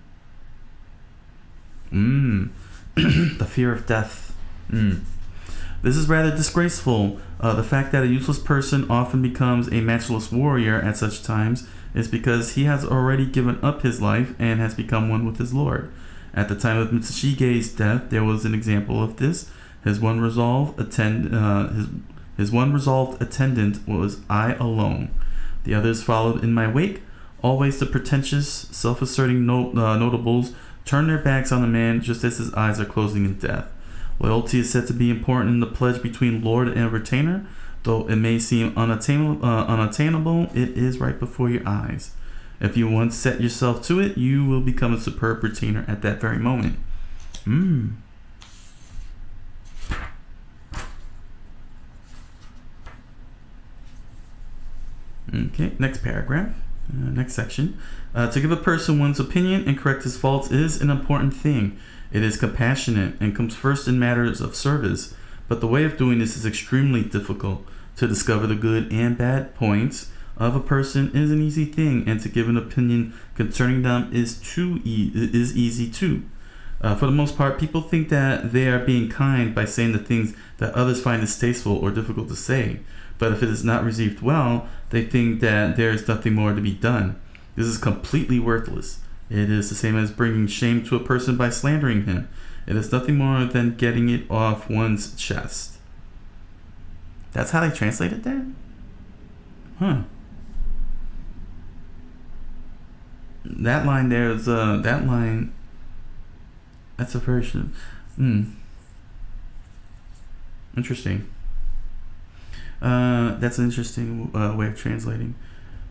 fear of death. This is rather disgraceful. The fact that a useless person often becomes a matchless warrior at such times is because he has already given up his life and has become one with his Lord. At the time of Mitsushige's death, there was an example of this. His one resolved attendant was I alone. The others followed in my wake. Always the pretentious, self-asserting notables turn their backs on the man just as his eyes are closing in death. Loyalty is said to be important in the pledge between lord and retainer. Though it may seem unattainable, it is right before your eyes. If you once set yourself to it, you will become a superb retainer at that very moment. Okay, next paragraph. Next section. To give a person one's opinion and correct his faults is an important thing. It is compassionate and comes first in matters of service, but the way of doing this is extremely difficult. To discover the good and bad points of a person is an easy thing, and to give an opinion concerning them is easy too. For the most part, people think that they are being kind by saying the things that others find distasteful or difficult to say. But if it is not received well, they think that there is nothing more to be done. This is completely worthless. It is the same as bringing shame to a person by slandering him. It is nothing more than getting it off one's chest. That's how they translated that? Huh. That line there is, that line That's a very interesting. That's an interesting way of translating.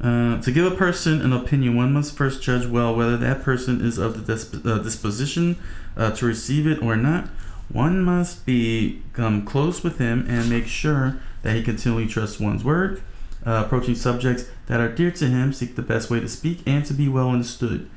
To give a person an opinion, one must first judge well whether that person is of the disposition to receive it or not. One must become close with him and make sure that he continually trusts one's word. Approaching subjects that are dear to him, seek the best way to speak and to be well understood.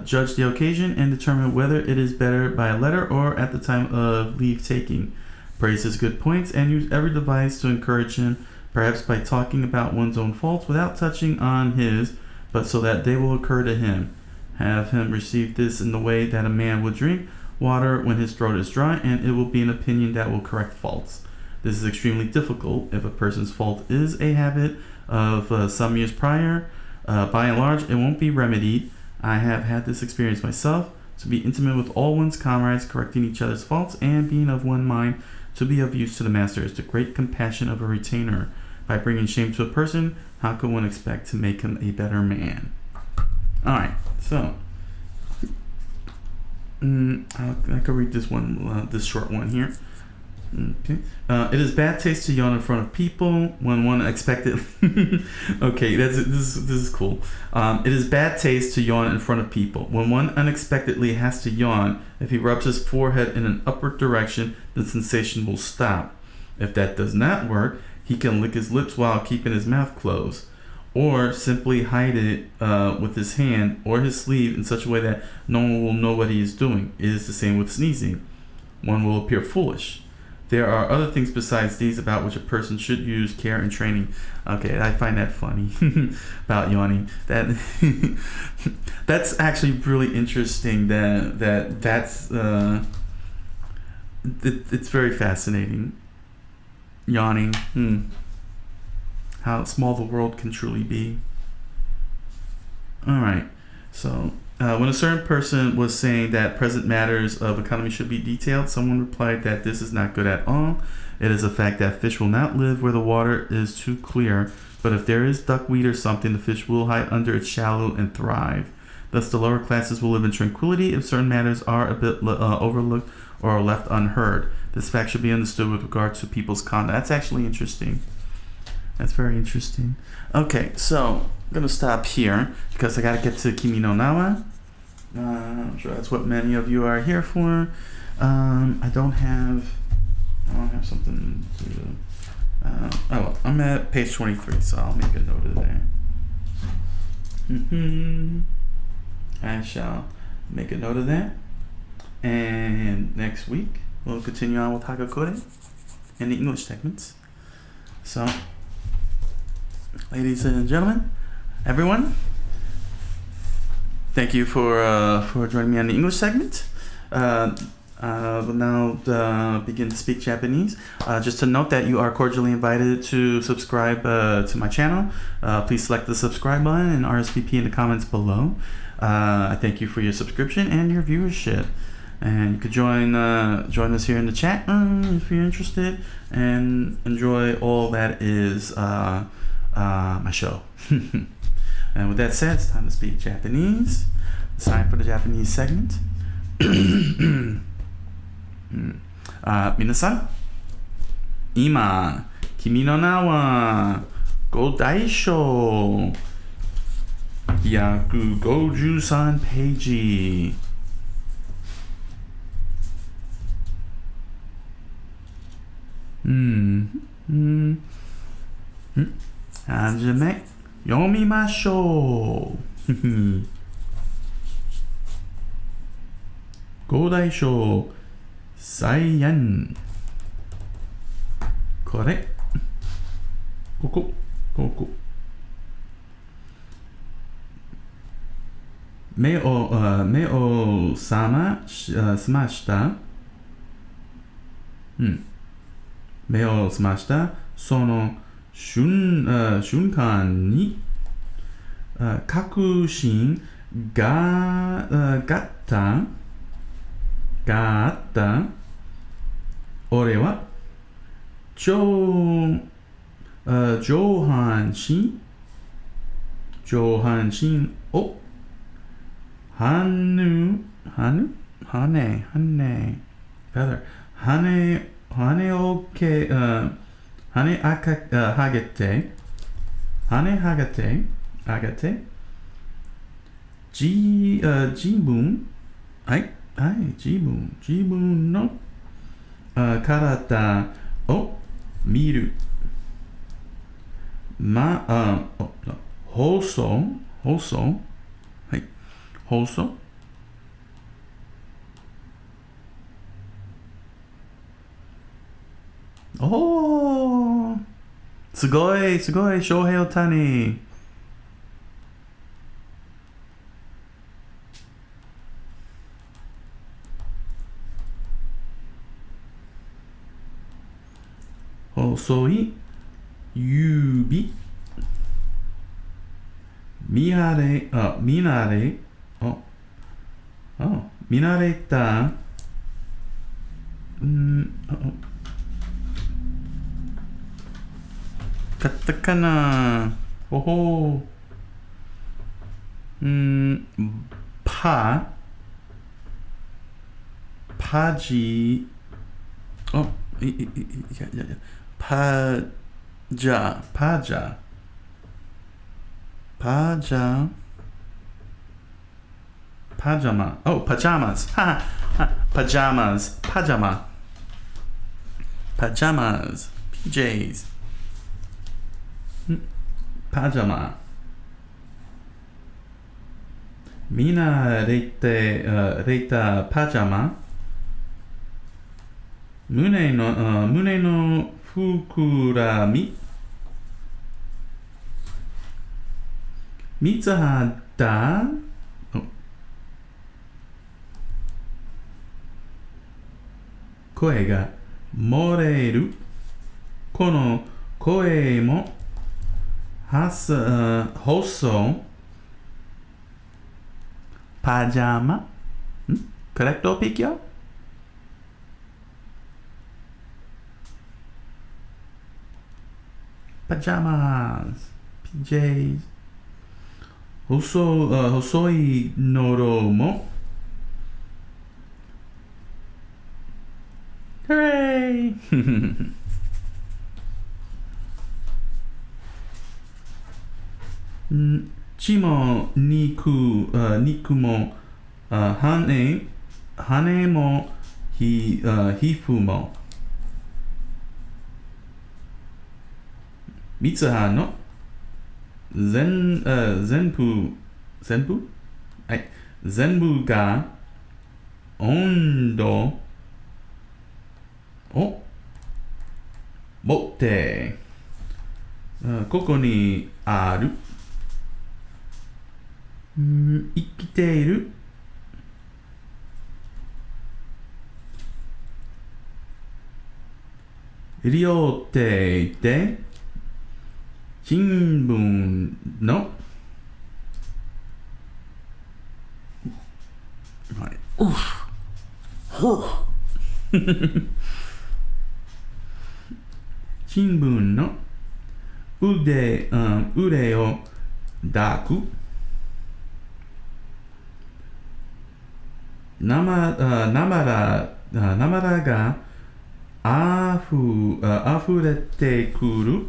Judge the occasion and determine whether it is better by a letter or at the time of leave taking. Praise his good points and use every device to encourage him, perhaps by talking about one's own faults without touching on his, but so that they will occur to him. Have him receive this in the way that a man would drink water when his throat is dry, and it will be an opinion that will correct faults. This is extremely difficult if a person's fault is a habit of some years prior. By and large, it won't be remedied. I have had this experience myself. To be intimate with all one's comrades, correcting each other's faults, and being of one mind to be of use to the master is the great compassion of a retainer. By bringing shame to a person, how can one expect to make him a better man? Alright, so I could read this one, this short one here. Okay. It is bad taste to yawn in front of people when one expected. Okay, this is cool. It is bad taste to yawn in front of people when one unexpectedly has to yawn. If he rubs his forehead in an upward direction, the sensation will stop. If that does not work, he can lick his lips while keeping his mouth closed, or simply hide it with his hand or his sleeve in such a way that no one will know what he is doing. It is the same with sneezing. One will appear foolish. There are other things besides these about which a person should use care and training. Okay, I find that funny about yawning. That's actually really interesting. That's it's very fascinating. Yawning. How small the world can truly be. All right. So when a certain person was saying that present matters of economy should be detailed, someone replied that this is not good at all. It is a fact that fish will not live where the water is too clear, but if there is duckweed or something, the fish will hide under its shallow and thrive. Thus, the lower classes will live in tranquility if certain matters are a bit overlooked or left unheard. This fact should be understood with regard to people's conduct. That's actually interesting. That's very interesting. Okay, so I'm going to stop here because I got to get to Kimi no Na wa. I'm sure that's what many of you are here for. I don't have something to well, I'm at page 23, so I'll make a note of that. I shall make a note of that. And next week, we'll continue on with Hagakure and the English segments. So, ladies and gentlemen, everyone, thank you for joining me on the English segment. We'll now begin to speak Japanese. Just to note that you are cordially invited to subscribe to my channel. Please select the subscribe button and RSVP in the comments below. I thank you for your subscription and your viewership. And you could join us here in the chat room if you're interested, and enjoy all that is my show. And with that said, it's time to speak Japanese. It's time for the Japanese segment. 皆さん、今、君の名は5大章153ページ。はじめ、読みましょう。5大章再演。これ。ここ。目を覚ました。目を覚ましたその瞬間に確信があった。俺は上半身を feather. 羽をけ、羽あか、はげて、羽はげて、自分、はい、自分の体を見る。放送、はい、放送。おー、すごい、翔平大谷。細い指。見慣れた、カタカナ、パジ、パジャマ。パジャマズ。パジャマズ。PJs。パジャマ。見慣れたパジャマ。胸の膨らみ。三つ肌。声が漏れる。この声も放送。パジャマ。Correcto, Picchio? Pajamas, PJs. 細い喉も。Hooray! 血も肉も羽も皮膚も三つ葉の全部が温度を持ってここにある。生きている。両手で新聞の新聞の腕を抱く。なまらがあふれてくる。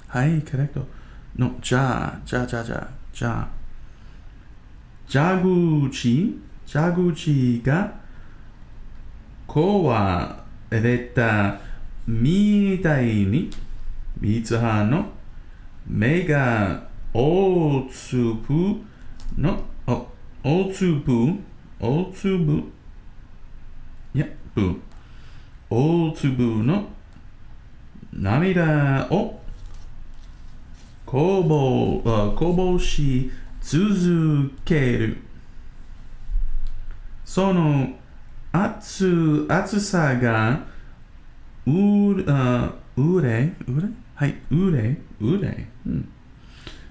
はい、コレクト。の、じゃあ。蛇口が壊れたみたいに、三つ葉の目が大粒の涙をこぼし続ける。その暑さが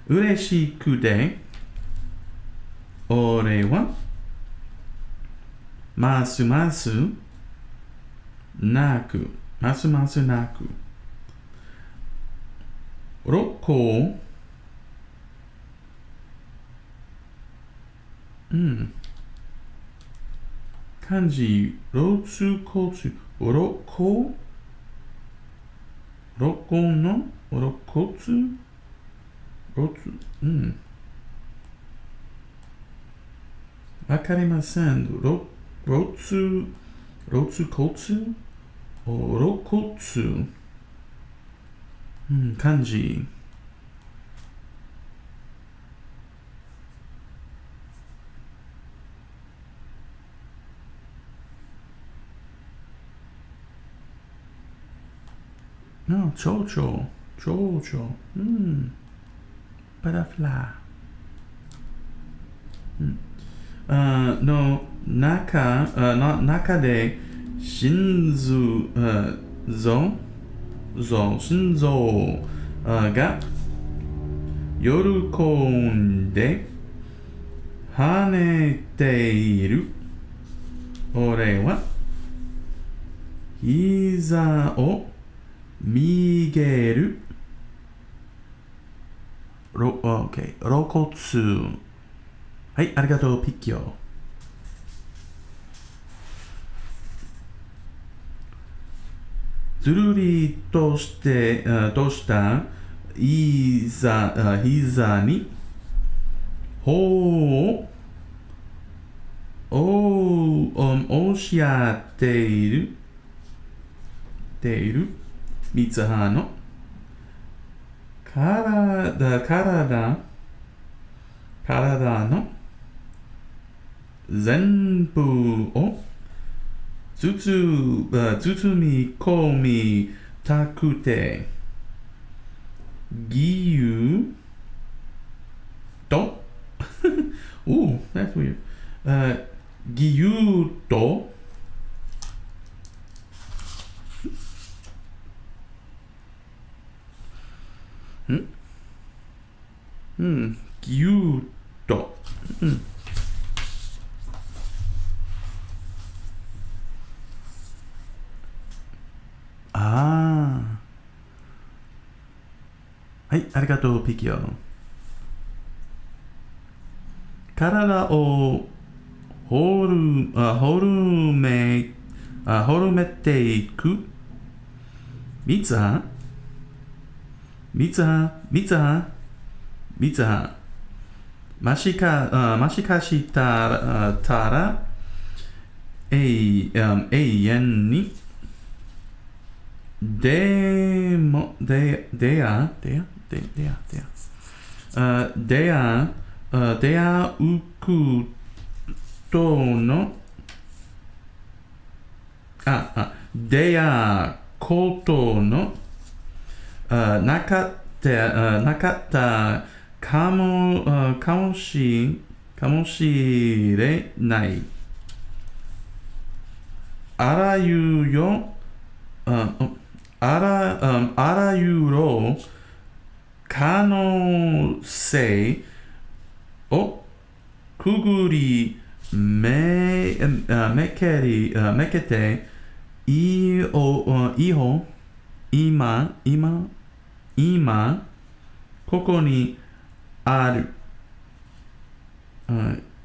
嬉しくて、俺はますます泣く。6個うん。漢字、ろつこつ、ろこの、ろこつ、ろつ、うん。わかりません。ろつこつ、ろこつ。うん、漢字。No, 蝶々。うん。バタフライ。うん。の中で心臓が喜んで跳ねている。俺は膝を右げる。露骨。はい、ありがとう、ピッキオ。ずるりとした膝に頬を押し当ている三葉の体の全部を包み込みたくて義勇とoh, that's weird. 義勇と義勇とはい、ありがとう、ピキオ。体をほるめていく。三葉。ましかしたら永遠に出会うことのなかったかもしれない。あらゆる可能性をくぐりめけて今ここにある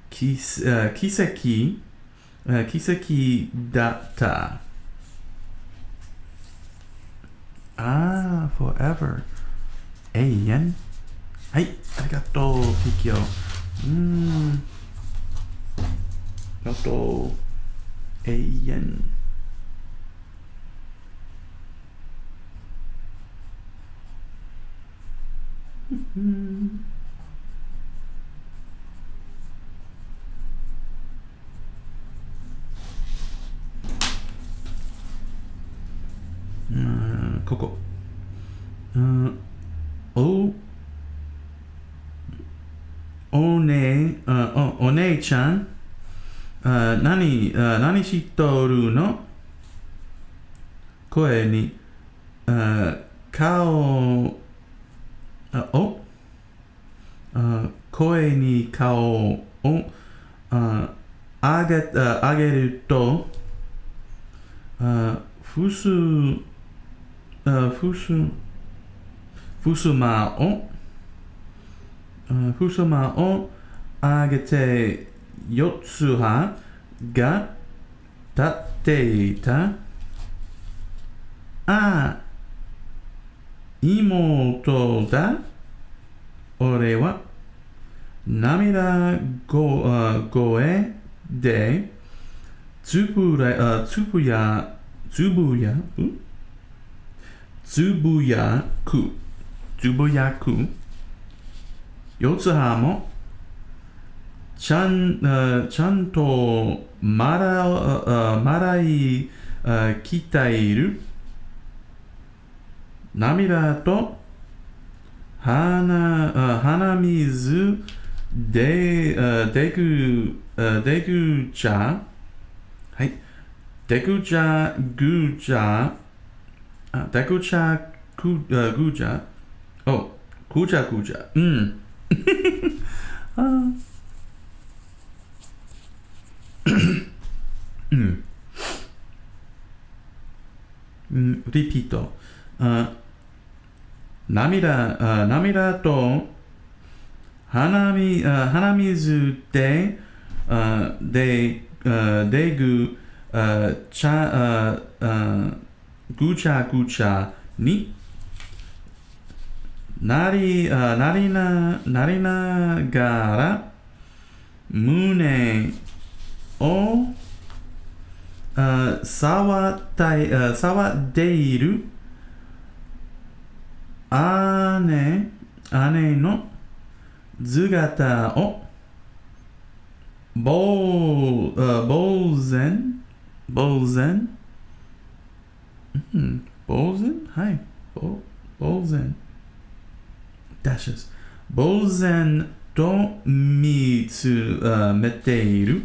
奇跡だった。forever 永遠。はい、ありがとう、ピキオ。あと永遠。ここ。お姉ちゃん、何しとるの？声に、声に顔を上げると、ふすまを上げて四つ葉が立っていた。あ、妹だ。俺は涙声でつぶやく。四つ葉もちゃんと笑いきている。涙と鼻水でぐちゃ。はい。でぐちゃぐちゃ。でぐちゃぐちゃ。お、ぐちゃぐちゃ。うん。リピート。涙と鼻水でぐちゃぐちゃになりながら胸を触っている姉の姿を呆然はい。呆然 dashes 呆然と見つめている。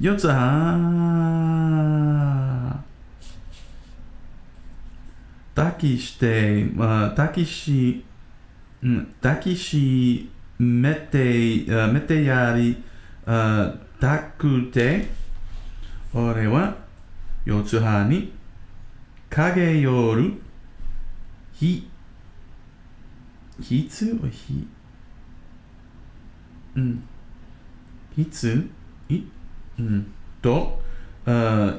四つ葉抱きしめてやりたくて、俺は四つ葉に駆け寄る。ひつと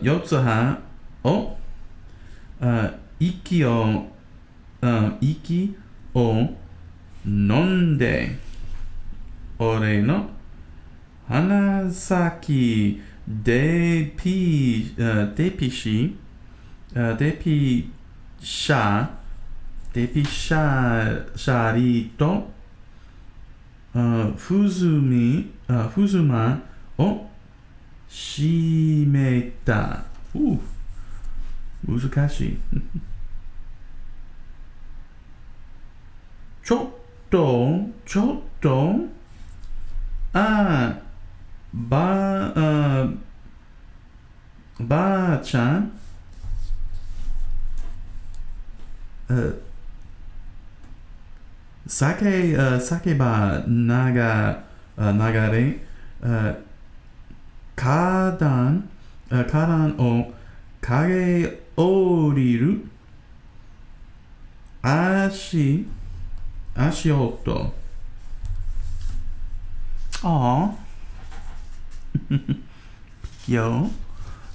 四つ葉を息を飲んで、俺の鼻先でピシャリとふずまを閉めた。難しい。ちょっとばあちゃん叫ば流れ花壇を駆け下りる。足音。よ、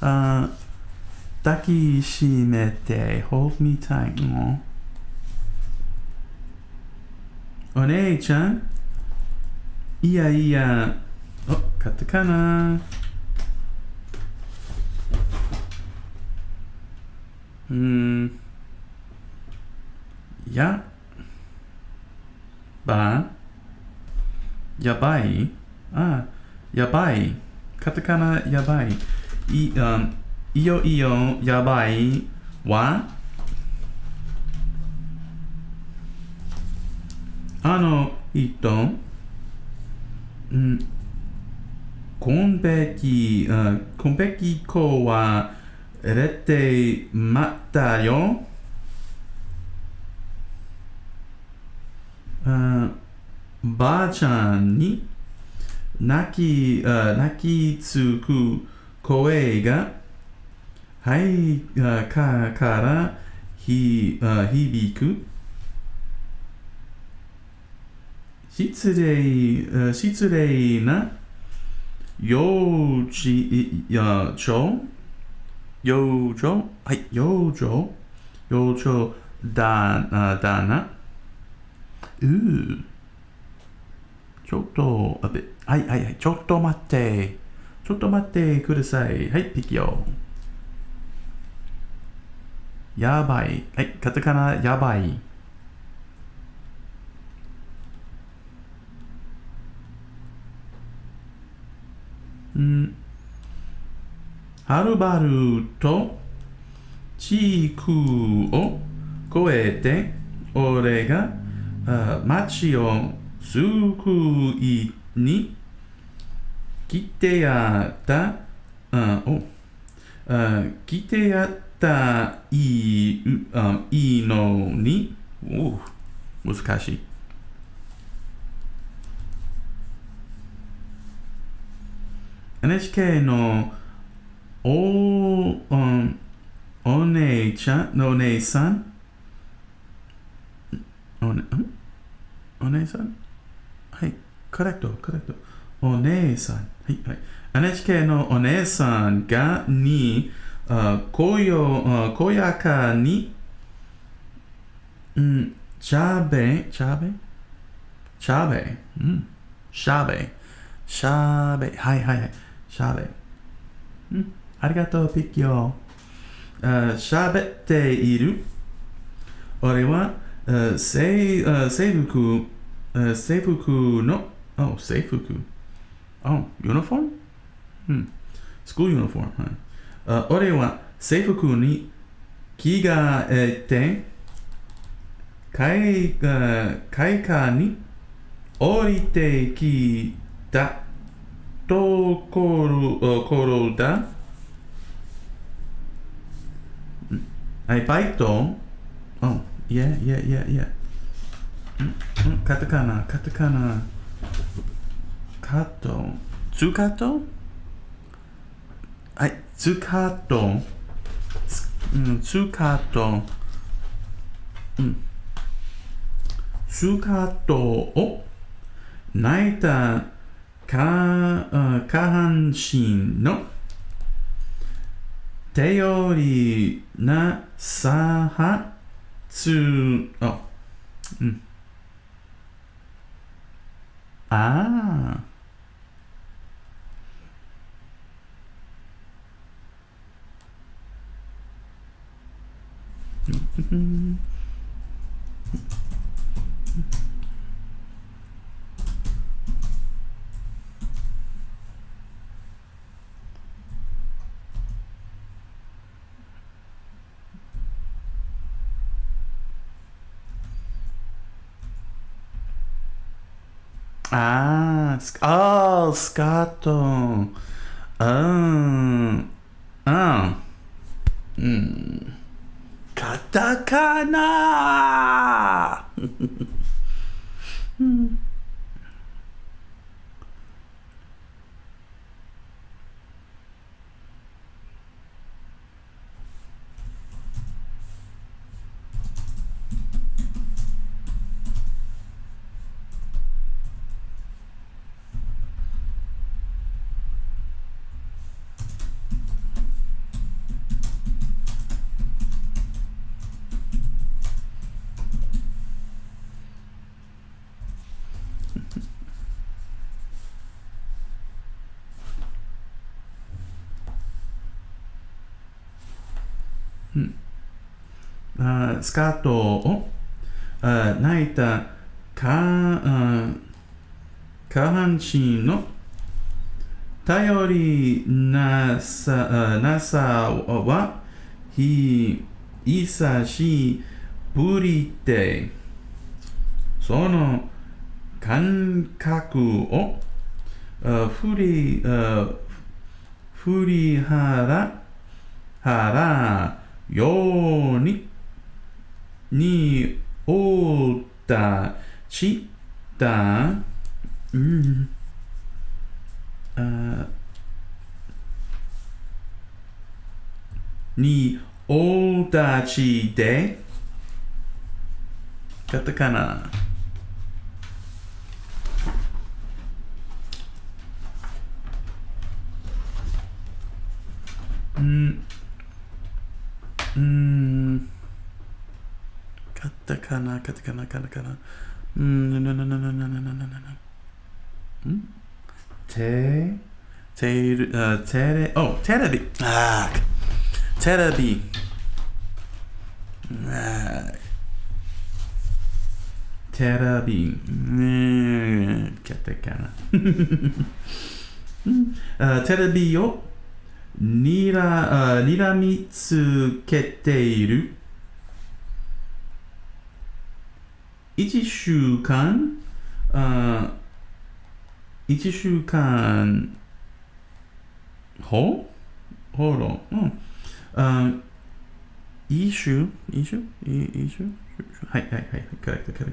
抱きしめて hold me tight。お姉ちゃん、いや、カタカナ。やばい。やばい。カタカナやばい。いいよ、やばいは人、コンペキ粉は入れてまったよ。ばあちゃんに泣きつく声がはい、から響く。失礼な幼鳥、はい、幼鳥だな。ちょっと、はい、ちょっと待ってください。はい、ピキオ。やばい。はい、カタカナ、やばい。はるばると地区を越えて、俺が街を救いに来てやった、来てやったいいのに、難しい。NHK のお姉さんお姉さんはい、コレクト。お姉さん。はい。NHK のお姉さんこやかに、しゃべ。はい。しゃべ。ありがとう、ピッキオ。しゃべっている。俺は、制服の、制服。ユニフォームスクールユニフォーム。俺は制服に着替えて、階下に降りてきたところだ。バイトいや。カタカナ。カト。ツカトはい、ツカト。ツカトを泣いた下半身の手よりなさはつスカート。カタカナスカートを泣いた下半身の頼りなさは久しぶりで、その感覚を振り払ようにおたしたにお立ちで、カタカナ。カタカナ。テレビ。テレビ。テレビ。カタカナ。テレビをにらみつけている。1週間ほろ一週はい、コレクト。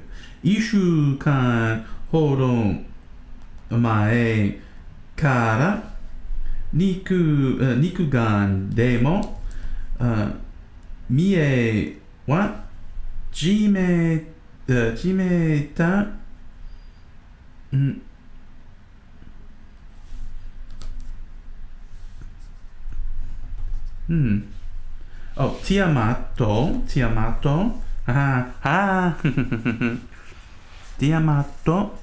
1週間ほど前から肉眼でも見えはじめたティアマトティアマト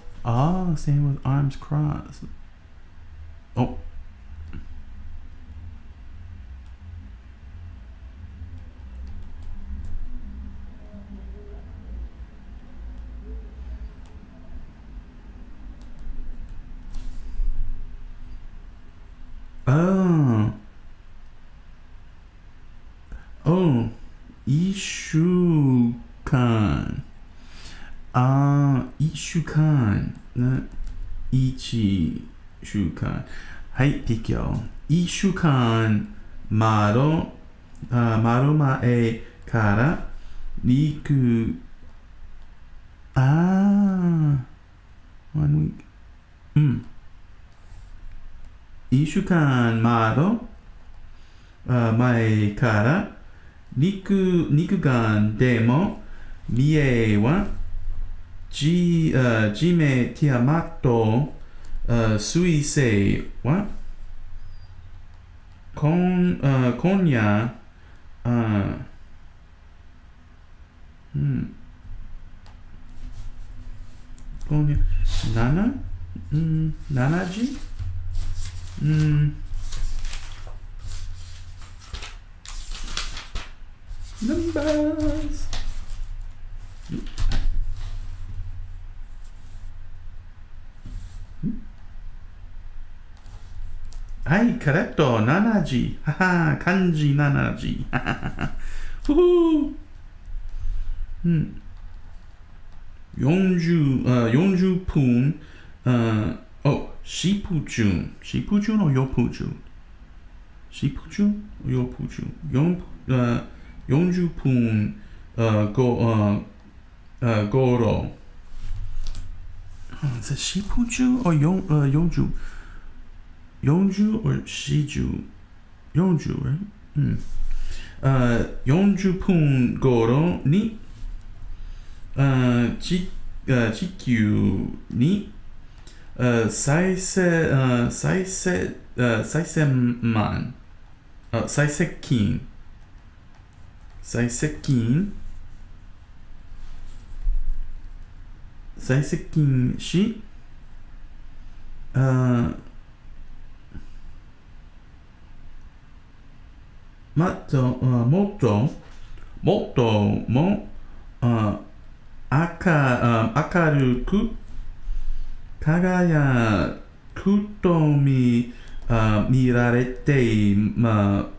same with arms crossed.1週間1週間1週間はい、適用1週間丸前から1week 1週間前から肉眼でも見えはじめティアマト水星は今夜7時Numbers. はい、コレクト、7時。漢字7時。40分。10分の4分中。40分ごろ。10分中or 40? 40 or 40? right? 40分ごろに地球に最接近しもっとも明るく輝くと見られていま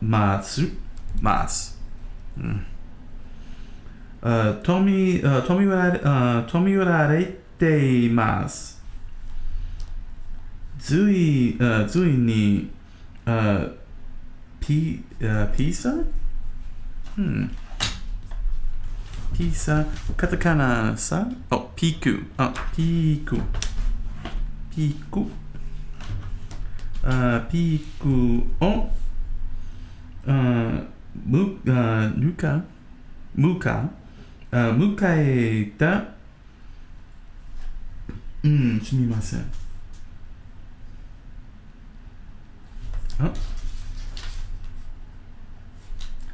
す。と見られています。随にピザカタカナさピクを迎えた、すみません。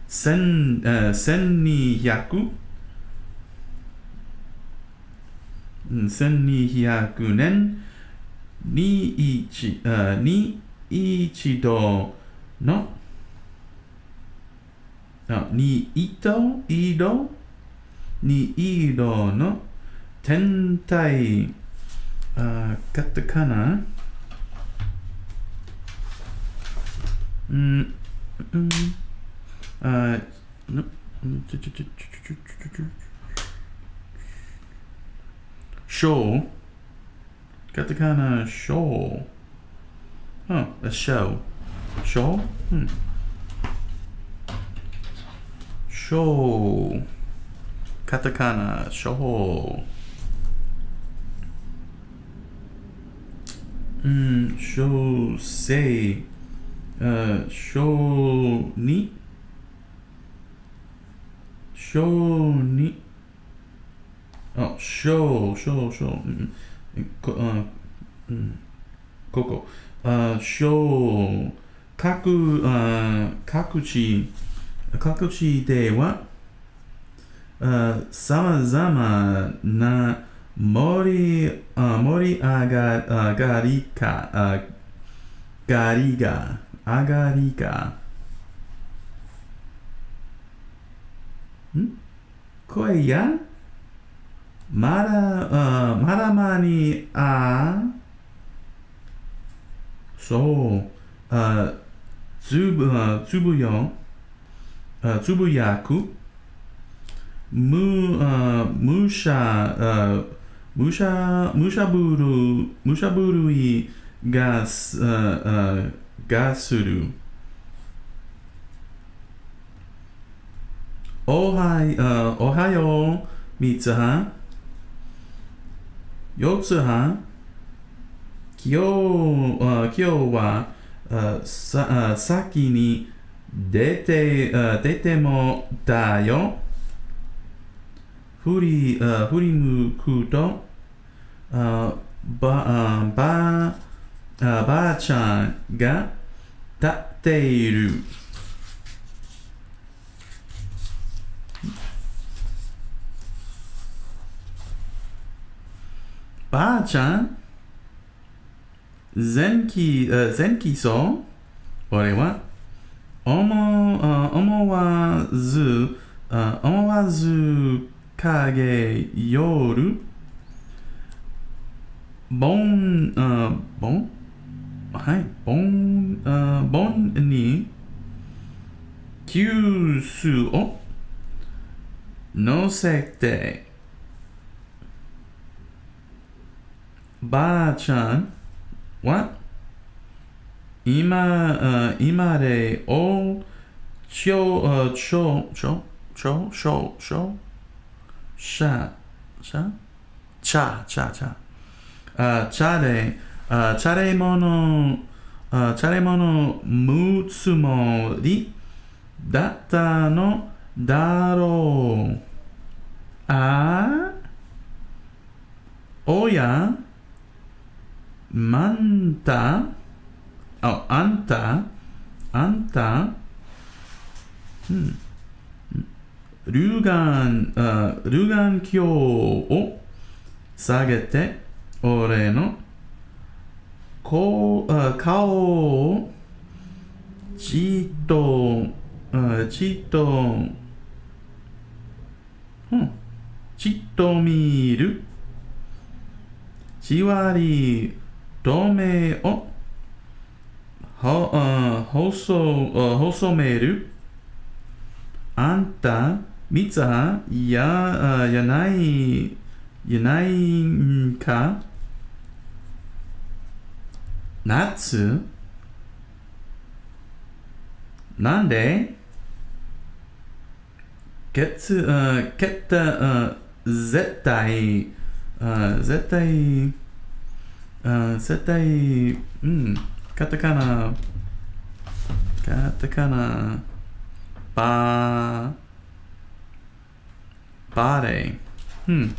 1200年に一度の二度の天体カタカナshow katakana show a show show katakana show show say show ni show ここshow 各地ではさまざまな盛り上がりが声やまだまにそうつぶやくむしゃぶるいがするおはよう三つ葉四つ葉今日は先に出てもだよ振り向くとばあちゃんが立っているばあちゃん前期そう俺は思わず影夜ぼんに急須を乗せてばあちゃんは今でお茶れ物むつもりだったのだろうおやあんたルガン鏡を下げて俺の顔をじっと見るじわりと目を細めるあんた三つ葉やないんか夏なんで絶対カタカナバレー。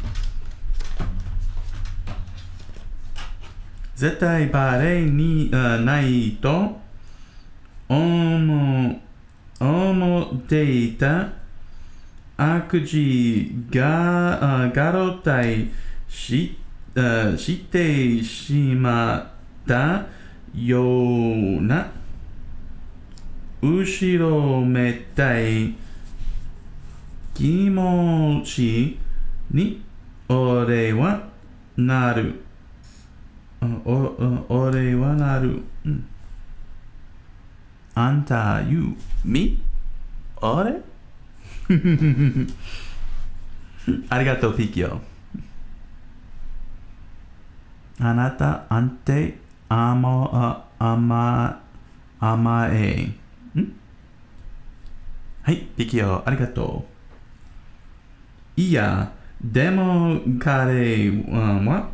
絶対バレーにないと思っていた悪事が露呈してしまったような後ろめたい気持ちに俺はなる。俺はなる。あんた、you, me? 俺ありがとう、ピキオ。あなた、あんて、甘え。はい、ピキオ、ありがとう。いや、でも彼は、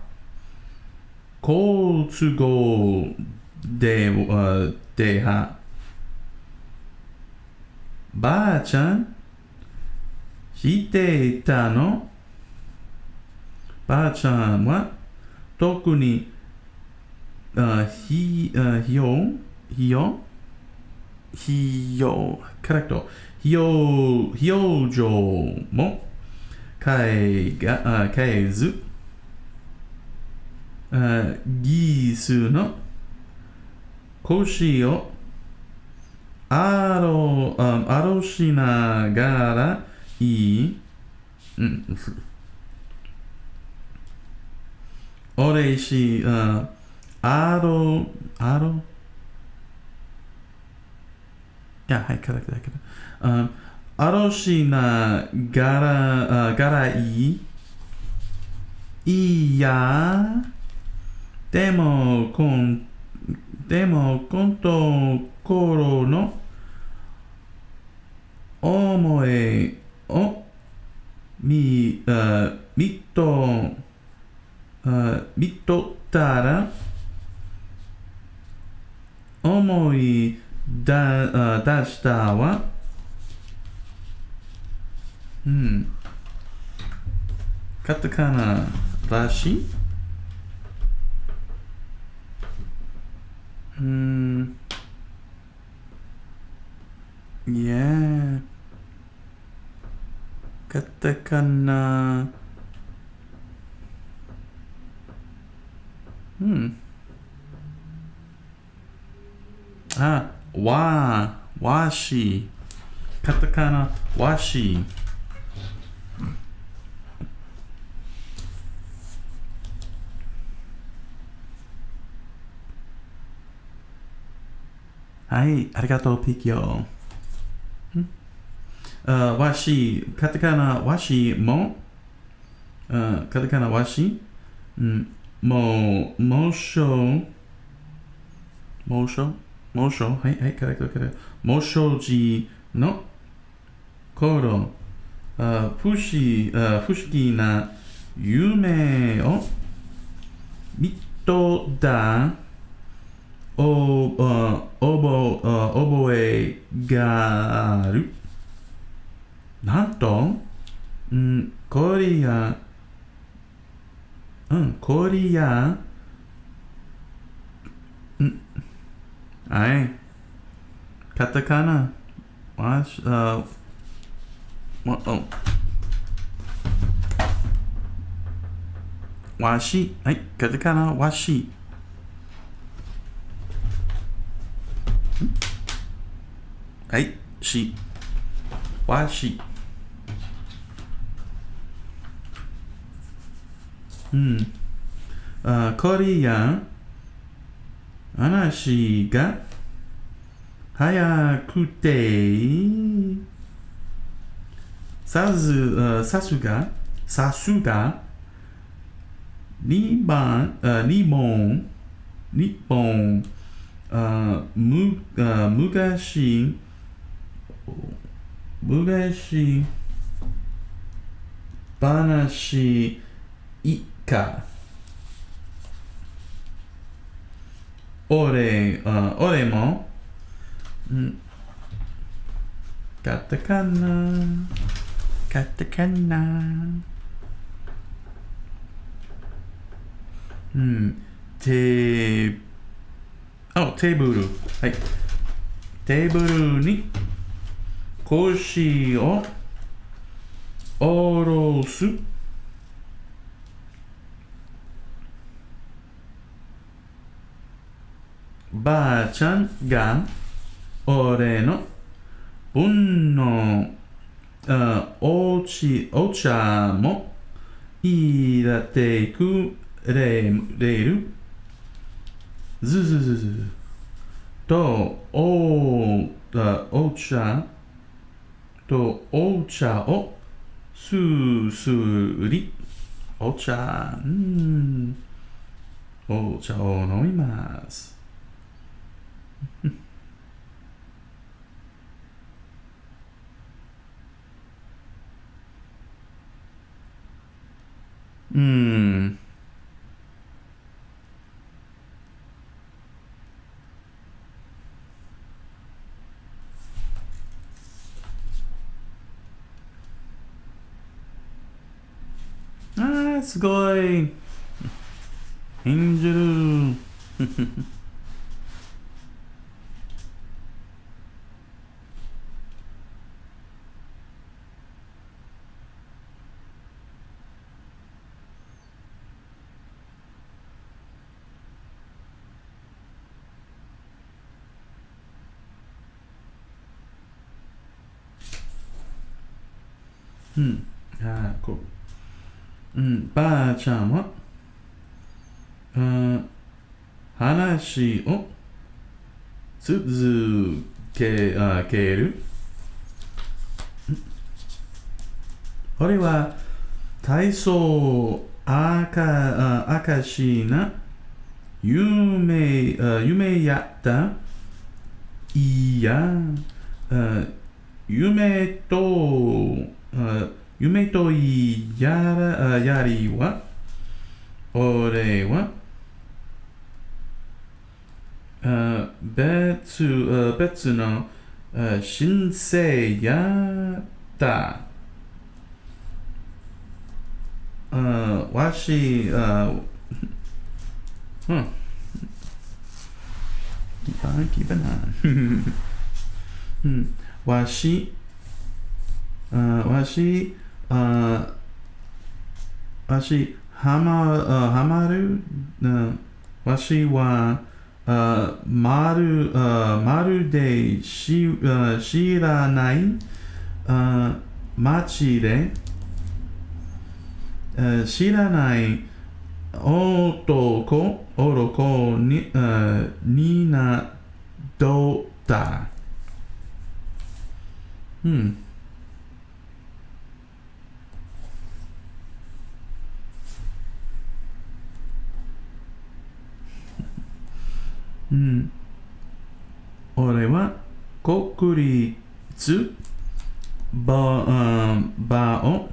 好都合では、ばあちゃん、していたの？ばあちゃんは、特に、費用上も変えず、ギースの腰をあろしながらいい。おれし、あろ、いや、はい、correctだけど。あろしながらいい。いや、でも、このころの思いを見とったら思い出したわ。カタカナらしいyeah. カタカナわし。カタカナわし。はい、ありがとう、ピキオ。わし、カタカナわしも、カタカナわし、もしょ、はい、カレクト。もしょじの頃、不思議な夢を見とった覚えがある。なんと、コリア、はい。カタカナ、わし、はい、カタカナ、わし。はい、わし。コリア、話が早くて、さすが、2本、昔話以下。俺も、カタカナ。カタカナ。テーブル。はい。テーブルに腰を下ろす。ばあちゃんが俺の分のお茶も入れてくれる。ずずずずとお茶をすりお茶を飲みます。すごい。エンジェル。こう。ばあちゃんは、話を続ける。俺は体操明しな夢やった。いや、夢とやりは、俺は別の申請やった。わし、keep it on. わし、はまる。わしは、まるで知らない街で、知らない男になった。俺は国立を、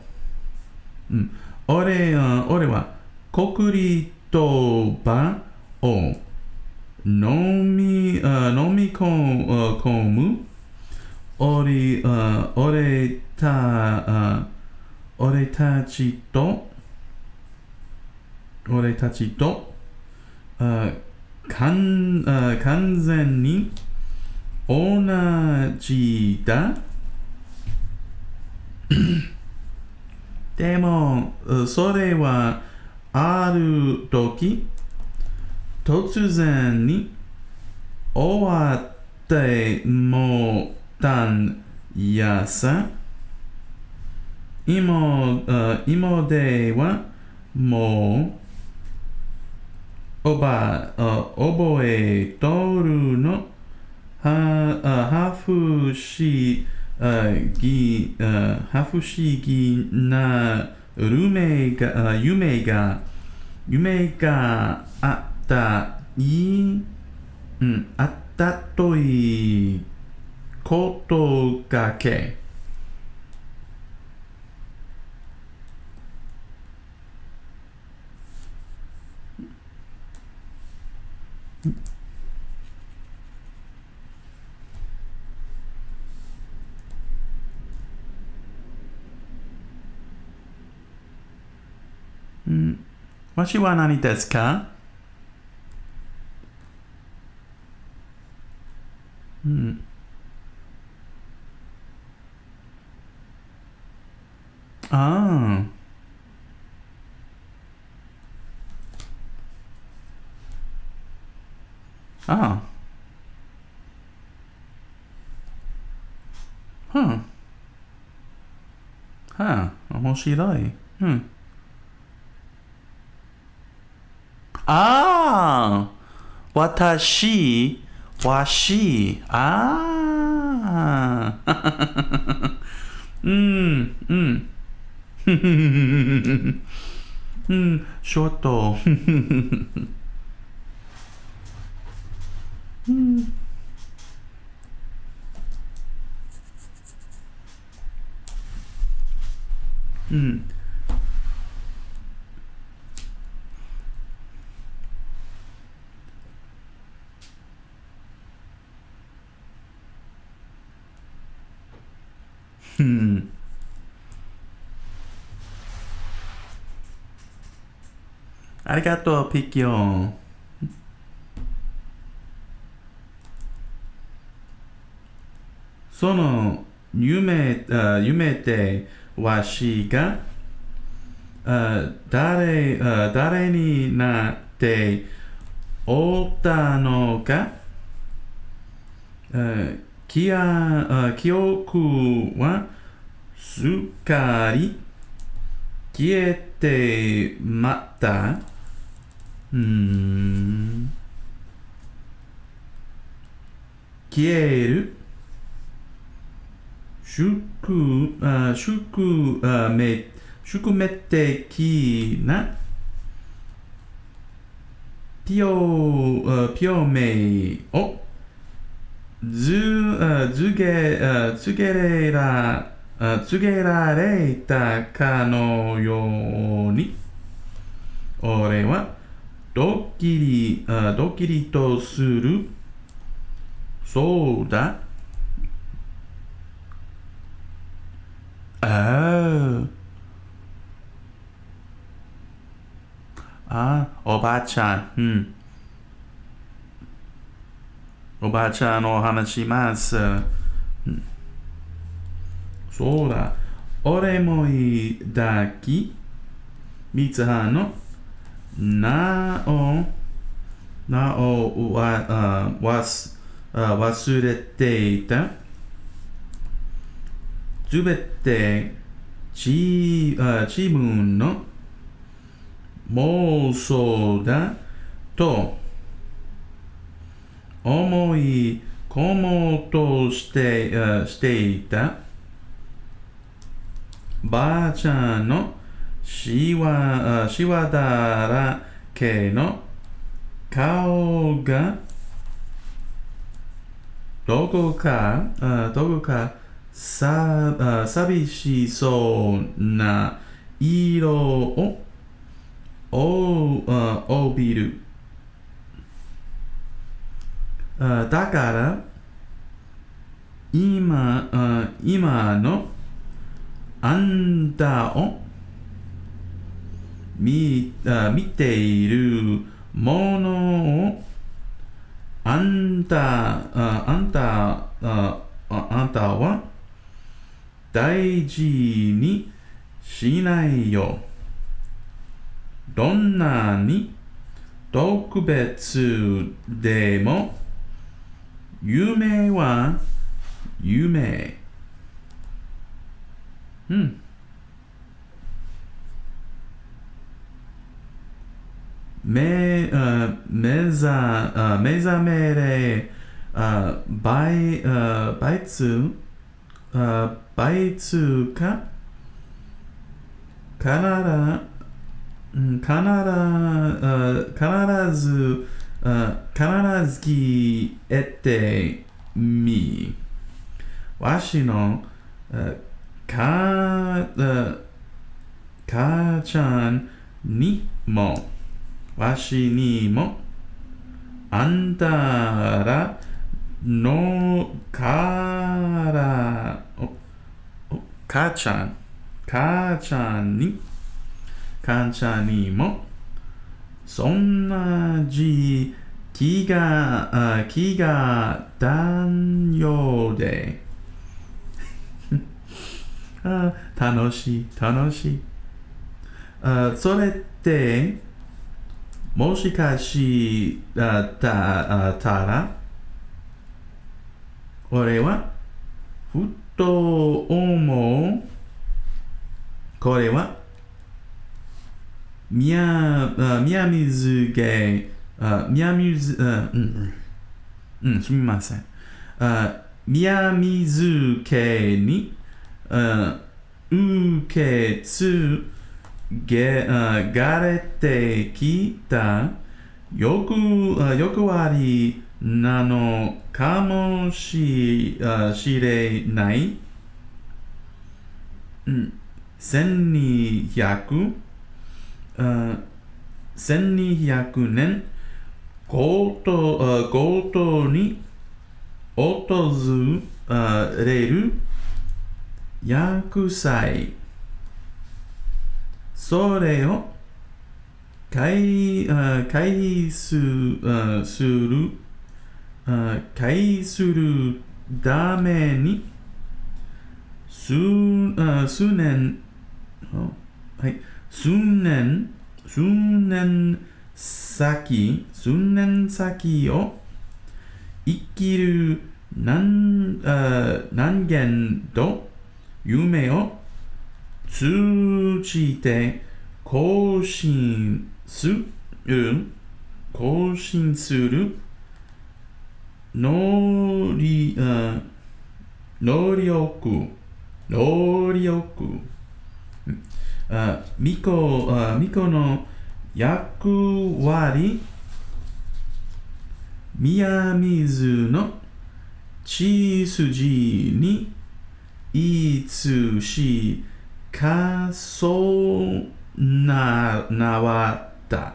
俺は国立場を飲み込む。俺たちと完全に同じだ。でも、それはある時、突然に終わってもたんやさ。今ではもう覚えとるの。不思議な夢があったということだけ。わしは何ですか？うん。ああ。ああ。はあ。はあ。面白い。うん。ああ。私、わし。ああ。うん。うん。うん。ショート。うん。うん。うん。ありがとう、ピキオン。その夢でわしが誰になっておったのか、記憶はすっかり消えてまった。うーん、消える。宿命的な表明を告げられたかのように、俺はドキリとする。そうだ。あおばあちゃん。うん。おばあちゃんの話します。そうだ。俺も抱き、三葉の名を、名をわあわす忘れていた。すべて自分の妄想だと思い込もうとしていた。ばあちゃんのしわだらけの顔がどこか寂しそうな色を帯びる。だから今のあんたを見ているものをあんたは大事にしないよ。どんなに特別でも夢は夢。うん。目覚めれ、倍通か必ず必ずき得てみ。わしのか母ちゃんにもわしにもあんたらのから母ちゃんにもそんな気が断ようで楽しい。それってもしかしたら俺はふと思う。これは宮水家すみません。宮水家に受け継がれてきた欲張りなのかもしれない。1200年ごとに訪れる厄災。それを回避するために数年先を生きる人間と夢を通じて更新する能力巫女の役割。宮水の血筋にいつしかそうなった。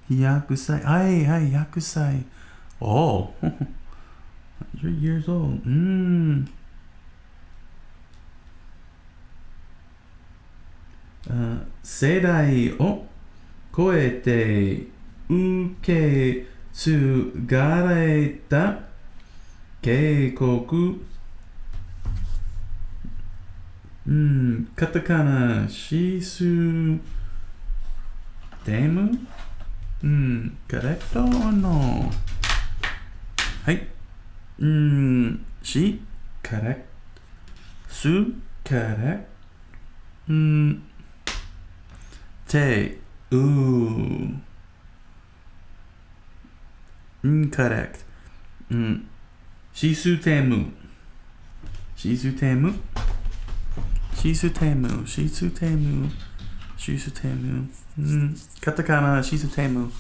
100歳。100歳。100 years old. 世代を超えて受け継がれた警告。カタカナシステムcorrecto o no? はい。correct. correct. incorrect. システム。カタカナシステム。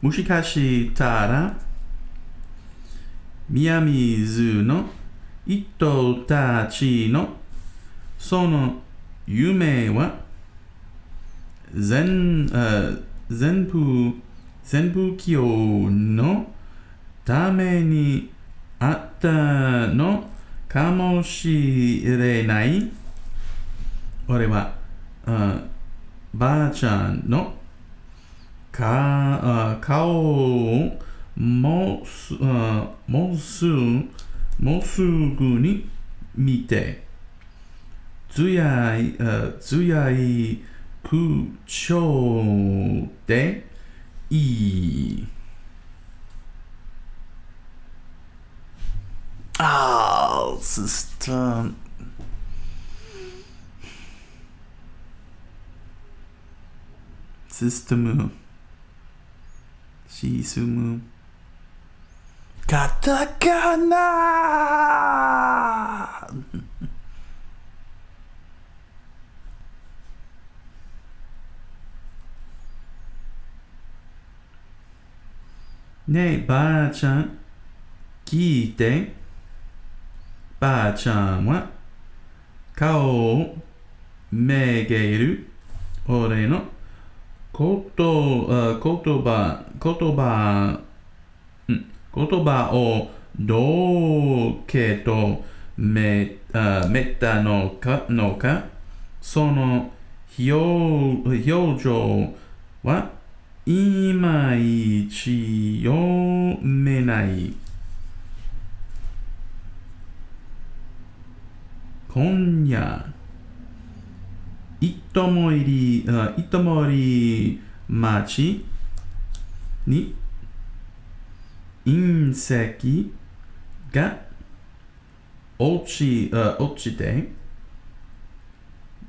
もしかしたら宮水の人たちのその夢は全部教のためにあったのかもしれない。俺はばあちゃんの顔をもうすぐに見て強い口調でいい。System. シスム。カタカナねえ、ばあちゃん、聞いて。ばあちゃんは顔をめげる。俺の言葉をどうけとめたのか、その表情はいまいち読めない。今夜、糸森町に隕石が落ちて、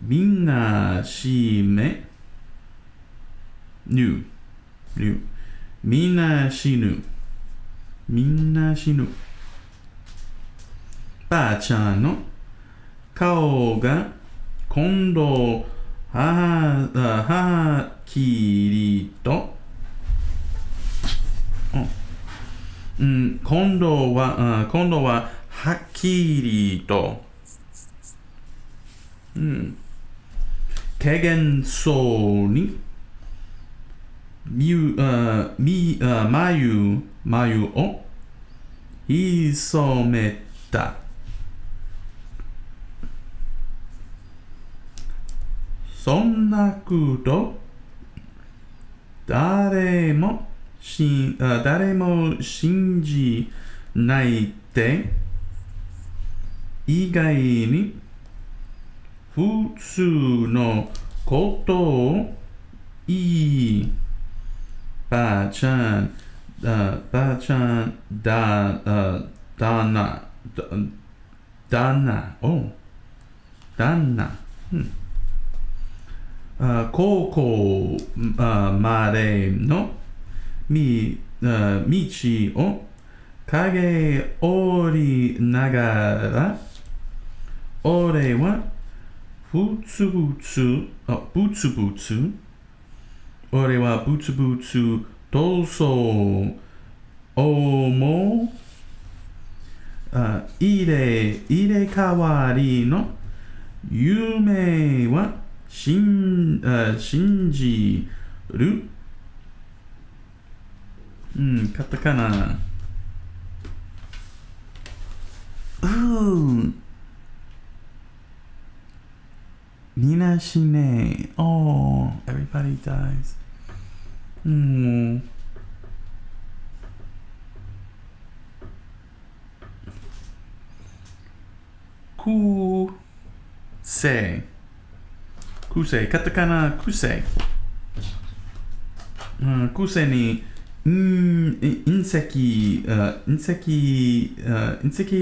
みんな死ぬ。みんな死ぬ。ばあちゃんの顔が今度はっきりと、今度ははっきりと、けげんそうに眉を潜めた。そんなこと誰も信じないって以外に普通のことをいい。ばあちゃんだな。高校までの道を駆け下りながら、俺はぶつぶつとそう思う。入れ替わりの夢は信じる。カタカナ。みんな死ね。Oh, everybody dies. くせ、カタカナくせ。くせに隕石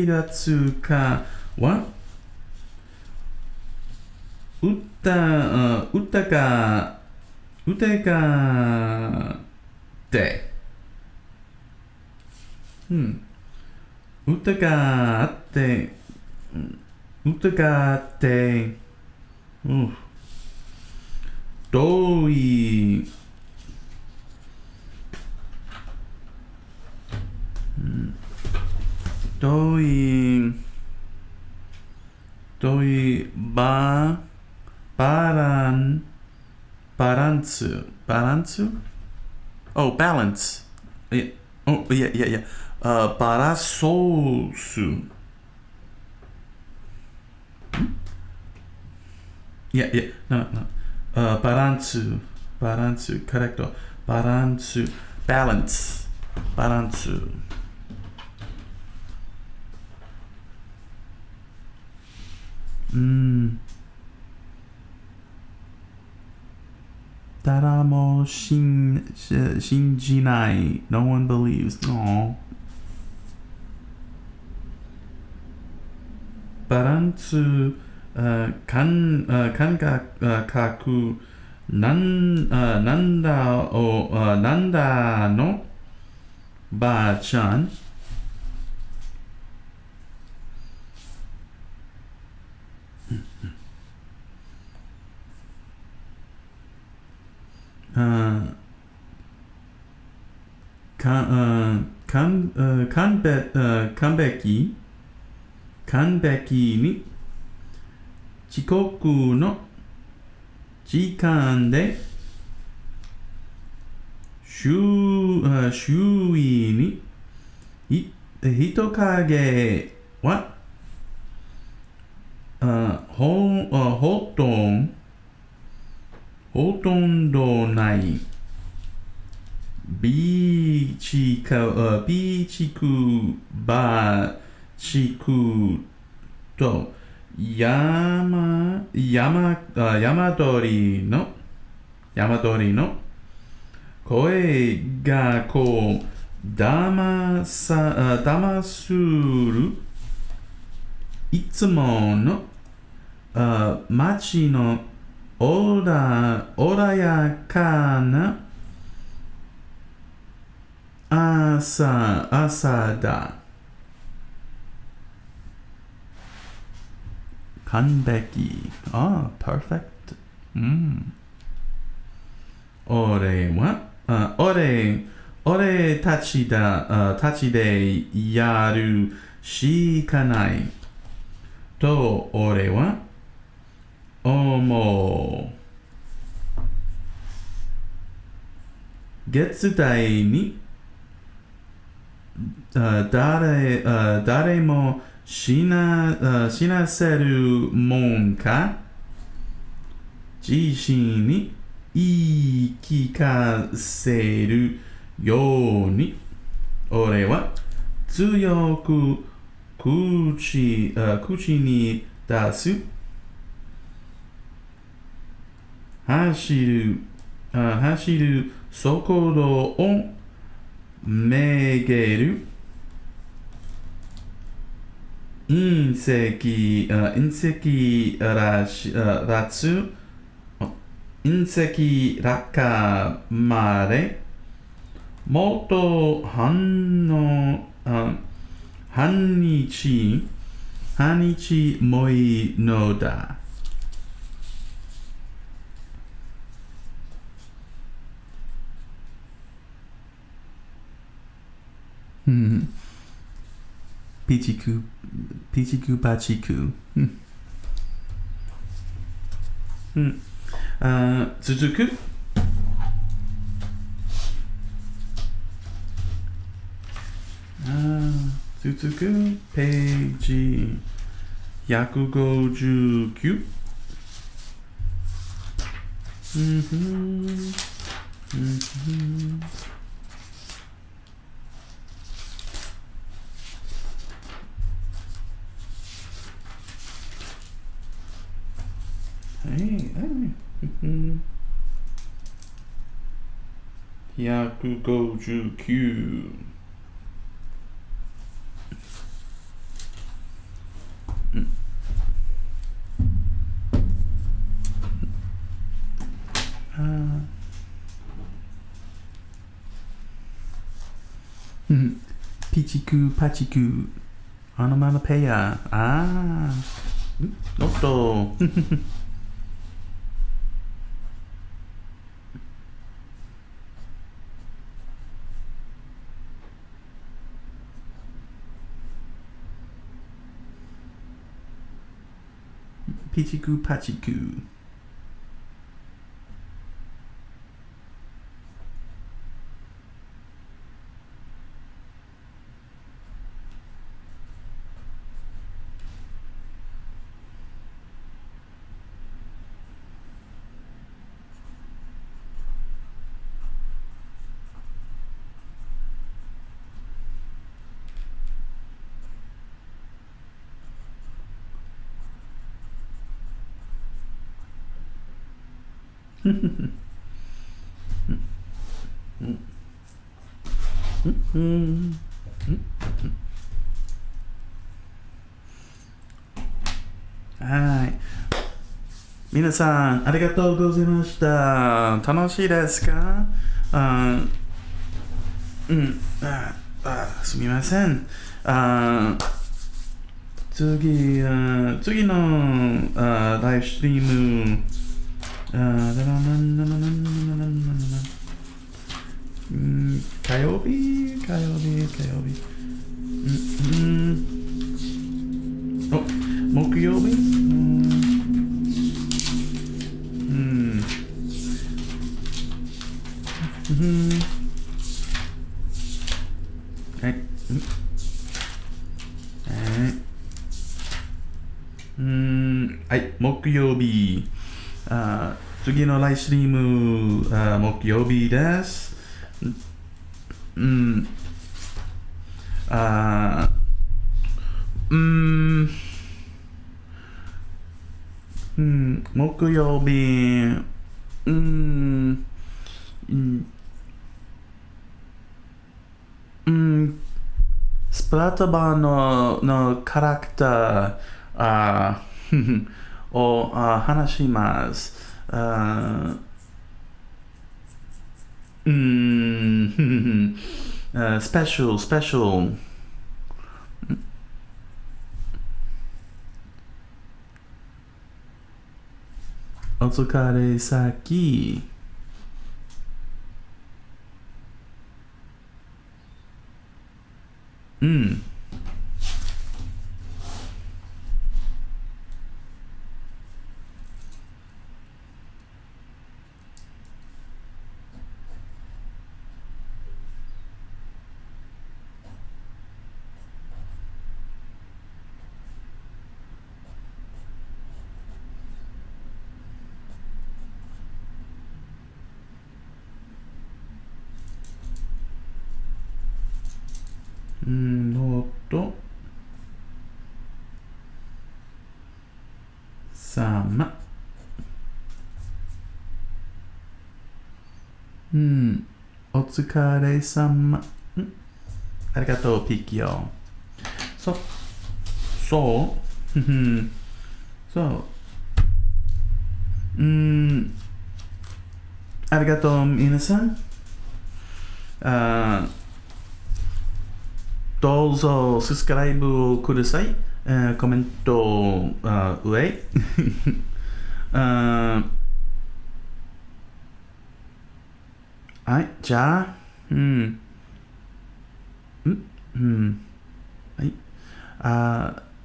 がつかは歌がって遠いバランス Oh, balance. Yeah. Oh, yeah. バラソース。Yeah. No. バランス。correcto. バランス。balance. バランス。誰も信じない。No one believes. No. バランス、感覚、なんだのばあちゃん。完璧に遅刻の時間で周囲に人影はほとんどない。ビーチクバチクと山鳥の声がこう騙するいつもの街の穏やかな朝だ。完璧。perfect。俺たちでやるしかないと俺は思う。月代に誰も死なせるもんか自身に言い聞かせるように俺は強く口に出す。走る速度をめげる隕石落下までもっと半日もいいのだ。ピチクパチク。続く。ページ159。159。ピチクパチクオノマノペア。おっと。ピチクパチク。はい。皆さん、ありがとうございました。楽しいですか？すみません。次のライブストリーム、火曜日。お、木曜日。はい。はい、木曜日。次のライブストリーム、木曜日です。木曜日、スプラッタバーのキャラクターを話します。スペシャル。お疲れ先。ノート様。お疲れ様。ありがとう、ピキオ。そう。そう。ありがとう、皆さん。どうぞ、サブスクライブをください。コメント、上。はい、じゃあ、はい。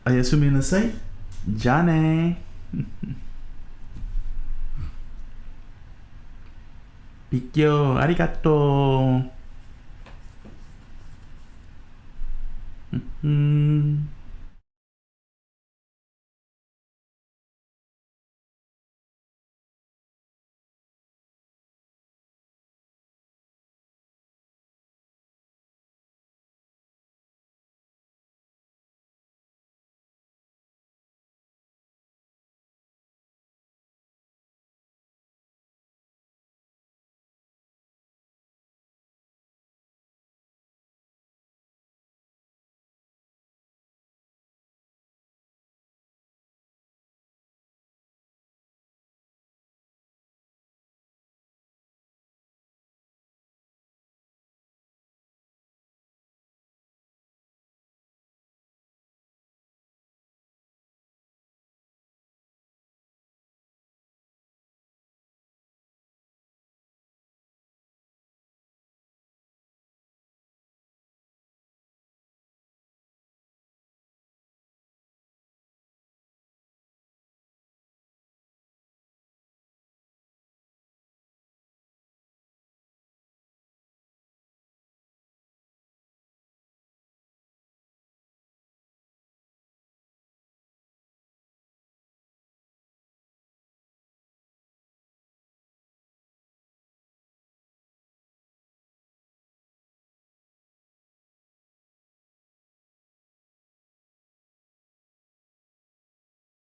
おやすみなさい。じゃあね。ピッキオ、ありがとう。